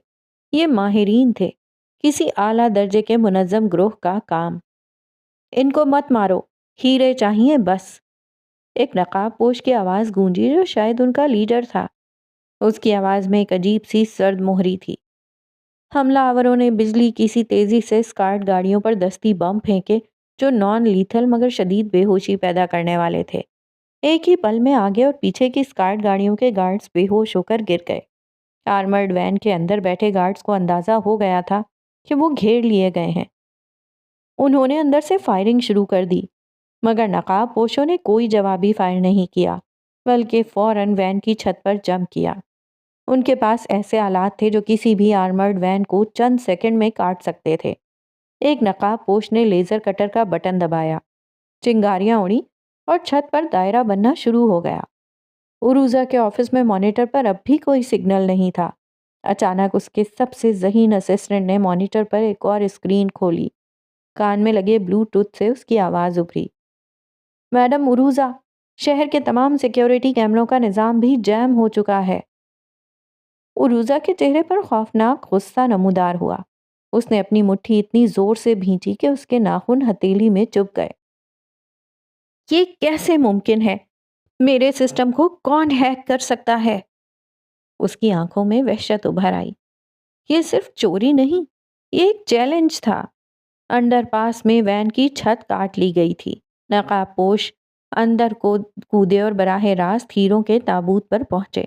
یہ ماہرین تھے، کسی اعلیٰ درجے کے منظم گروہ کا کام۔ ان کو مت مارو، ہیرے چاہیے بس، ایک نقاب پوش کی آواز گونجی جو شاید ان کا لیڈر تھا۔ اس کی آواز میں ایک عجیب سی سرد مہری تھی۔ حملہ آوروں نے بجلی کی سی تیزی سے اسکارٹ گاڑیوں پر دستی بم پھینکے جو نان لیتھل مگر شدید بے ہوشی پیدا کرنے والے تھے۔ ایک ہی پل میں آگے اور پیچھے کی اسکارٹ گاڑیوں کے گارڈز بے ہوش ہو کر گر گئے۔ آرمرڈ وین کے اندر بیٹھے گارڈز کو اندازہ ہو گیا تھا کہ وہ گھیر لیے گئے ہیں۔ انہوں نے اندر سے فائرنگ شروع کر دی، مگر نقاب پوشوں نے کوئی جوابی فائر نہیں کیا، بلکہ فوراً وین کی چھت پر جمپ کیا۔ ان کے پاس ایسے آلات تھے جو کسی بھی آرمرڈ وین کو چند سیکنڈ میں کاٹ سکتے تھے۔ ایک نقاب پوش نے لیزر کٹر کا بٹن دبایا، چنگاریاں اڑی اور چھت پر دائرہ بننا شروع ہو گیا۔ عروزہ کے آفس میں مانیٹر پر اب بھی کوئی سگنل نہیں تھا۔ اچانک اس کے سب سے ذہین اسسٹنٹ نے مانیٹر پر ایک اور اسکرین کھولی۔ کان میں لگے بلوٹوتھ سے اس کی آواز ابھری۔ میڈم عروزہ، شہر کے تمام سیکیورٹی کیمروں کا نظام بھی جیم ہو چکا ہے۔ عروزہ کے چہرے پر خوفناک غصہ نمودار ہوا۔ اس نے اپنی مٹھی اتنی زور سے بھینچی کہ اس کے ناخن ہتھیلی میں چبھ گئے۔ یہ کیسے ممکن ہے؟ میرے سسٹم کو کون ہیک کر سکتا ہے؟ اس کی آنکھوں میں وحشت ابھر آئی۔ یہ صرف چوری نہیں، یہ ایک چیلنج تھا۔ انڈر پاس میں وین کی چھت کاٹ لی گئی تھی۔ نقاب پوش اندر کو کودے اور براہ راست ہیروں کے تابوت پر پہنچے۔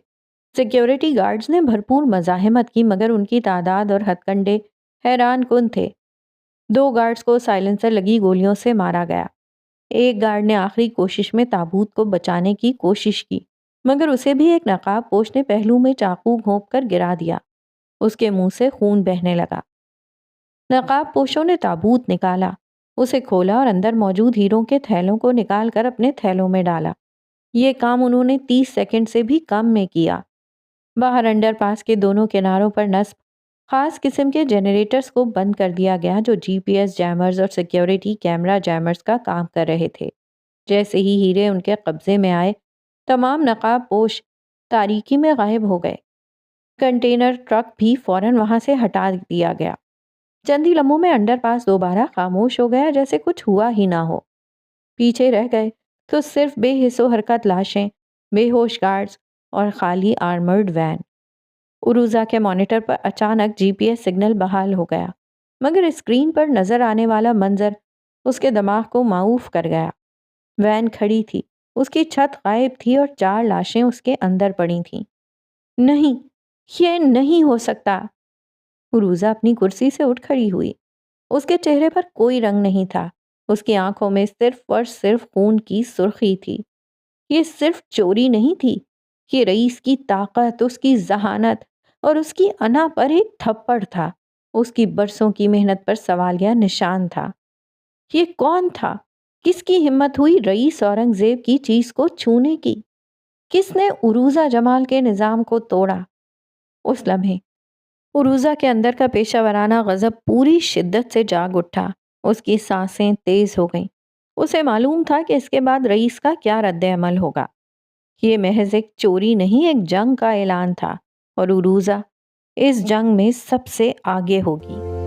سیکیورٹی گارڈز نے بھرپور مزاحمت کی، مگر ان کی تعداد اور ہتھ کنڈے حیران کن تھے۔ 2 گارڈز کو سائلنسر لگی گولیوں سے مارا گیا۔ ایک گارڈ نے آخری کوشش میں تابوت کو بچانے کی کوشش کی، مگر اسے بھی ایک نقاب پوش نے پہلو میں چاقو گھونپ کر گرا دیا۔ اس کے منہ سے خون بہنے لگا۔ نقاب پوشوں نے تابوت نکالا، اسے کھولا اور اندر موجود ہیروں کے تھیلوں کو نکال کر اپنے تھیلوں میں ڈالا۔ یہ کام انہوں نے 30 سیکنڈ سے بھی کم میں کیا۔ باہر انڈر پاس کے دونوں کناروں پر نصب خاص قسم کے جنریٹرز کو بند کر دیا گیا جو جی پی ایس جیمرز اور سیکیورٹی کیمرہ جیمرز کا کام کر رہے تھے۔ جیسے ہی ہیرے ان کے قبضے میں آئے، تمام نقاب پوش تاریکی میں غائب ہو گئے۔ کنٹینر ٹرک بھی فوراً وہاں سے ہٹا دیا گیا۔ چند ہی لمحوں میں انڈر پاس دوبارہ خاموش ہو گیا، جیسے کچھ ہوا ہی نہ ہو۔ پیچھے رہ گئے تو صرف بے حس و حرکت لاشیں، بے ہوش گارڈز اور خالی آرمرڈ وین۔ عروزہ کے مانیٹر پر اچانک جی پی ایس سگنل بحال ہو گیا، مگر اسکرین پر نظر آنے والا منظر اس کے دماغ کو معوف کر گیا۔ وین کھڑی تھی، اس کی چھت غائب تھی اور 4 لاشیں اس کے اندر پڑی تھیں۔ نہیں، یہ نہیں ہو سکتا۔ عروزہ اپنی کرسی سے اٹھ کھڑی ہوئی۔ اس کے چہرے پر کوئی رنگ نہیں تھا، اس کی آنکھوں میں صرف اور صرف خون کی سرخی تھی۔ یہ صرف چوری نہیں تھی، یہ رئیس کی طاقت، اس کی ذہانت اور اس کی انا پر ایک تھپڑ تھا، اس کی برسوں کی محنت پر سوالیہ نشان تھا۔ یہ کون تھا؟ کس کی ہمت ہوئی رئیس اورنگزیب کی چیز کو چھونے کی؟ کس نے عروزہ جمال کے نظام کو توڑا؟ اس لمحے عروزہ کے اندر کا پیشہ ورانہ غضب پوری شدت سے جاگ اٹھا، اس کی سانسیں تیز ہو گئیں۔ اسے معلوم تھا کہ اس کے بعد رئیس کا کیا رد عمل ہوگا۔ یہ محض ایک چوری نہیں، ایک جنگ کا اعلان تھا، اور عروزہ اس جنگ میں سب سے آگے ہوگی۔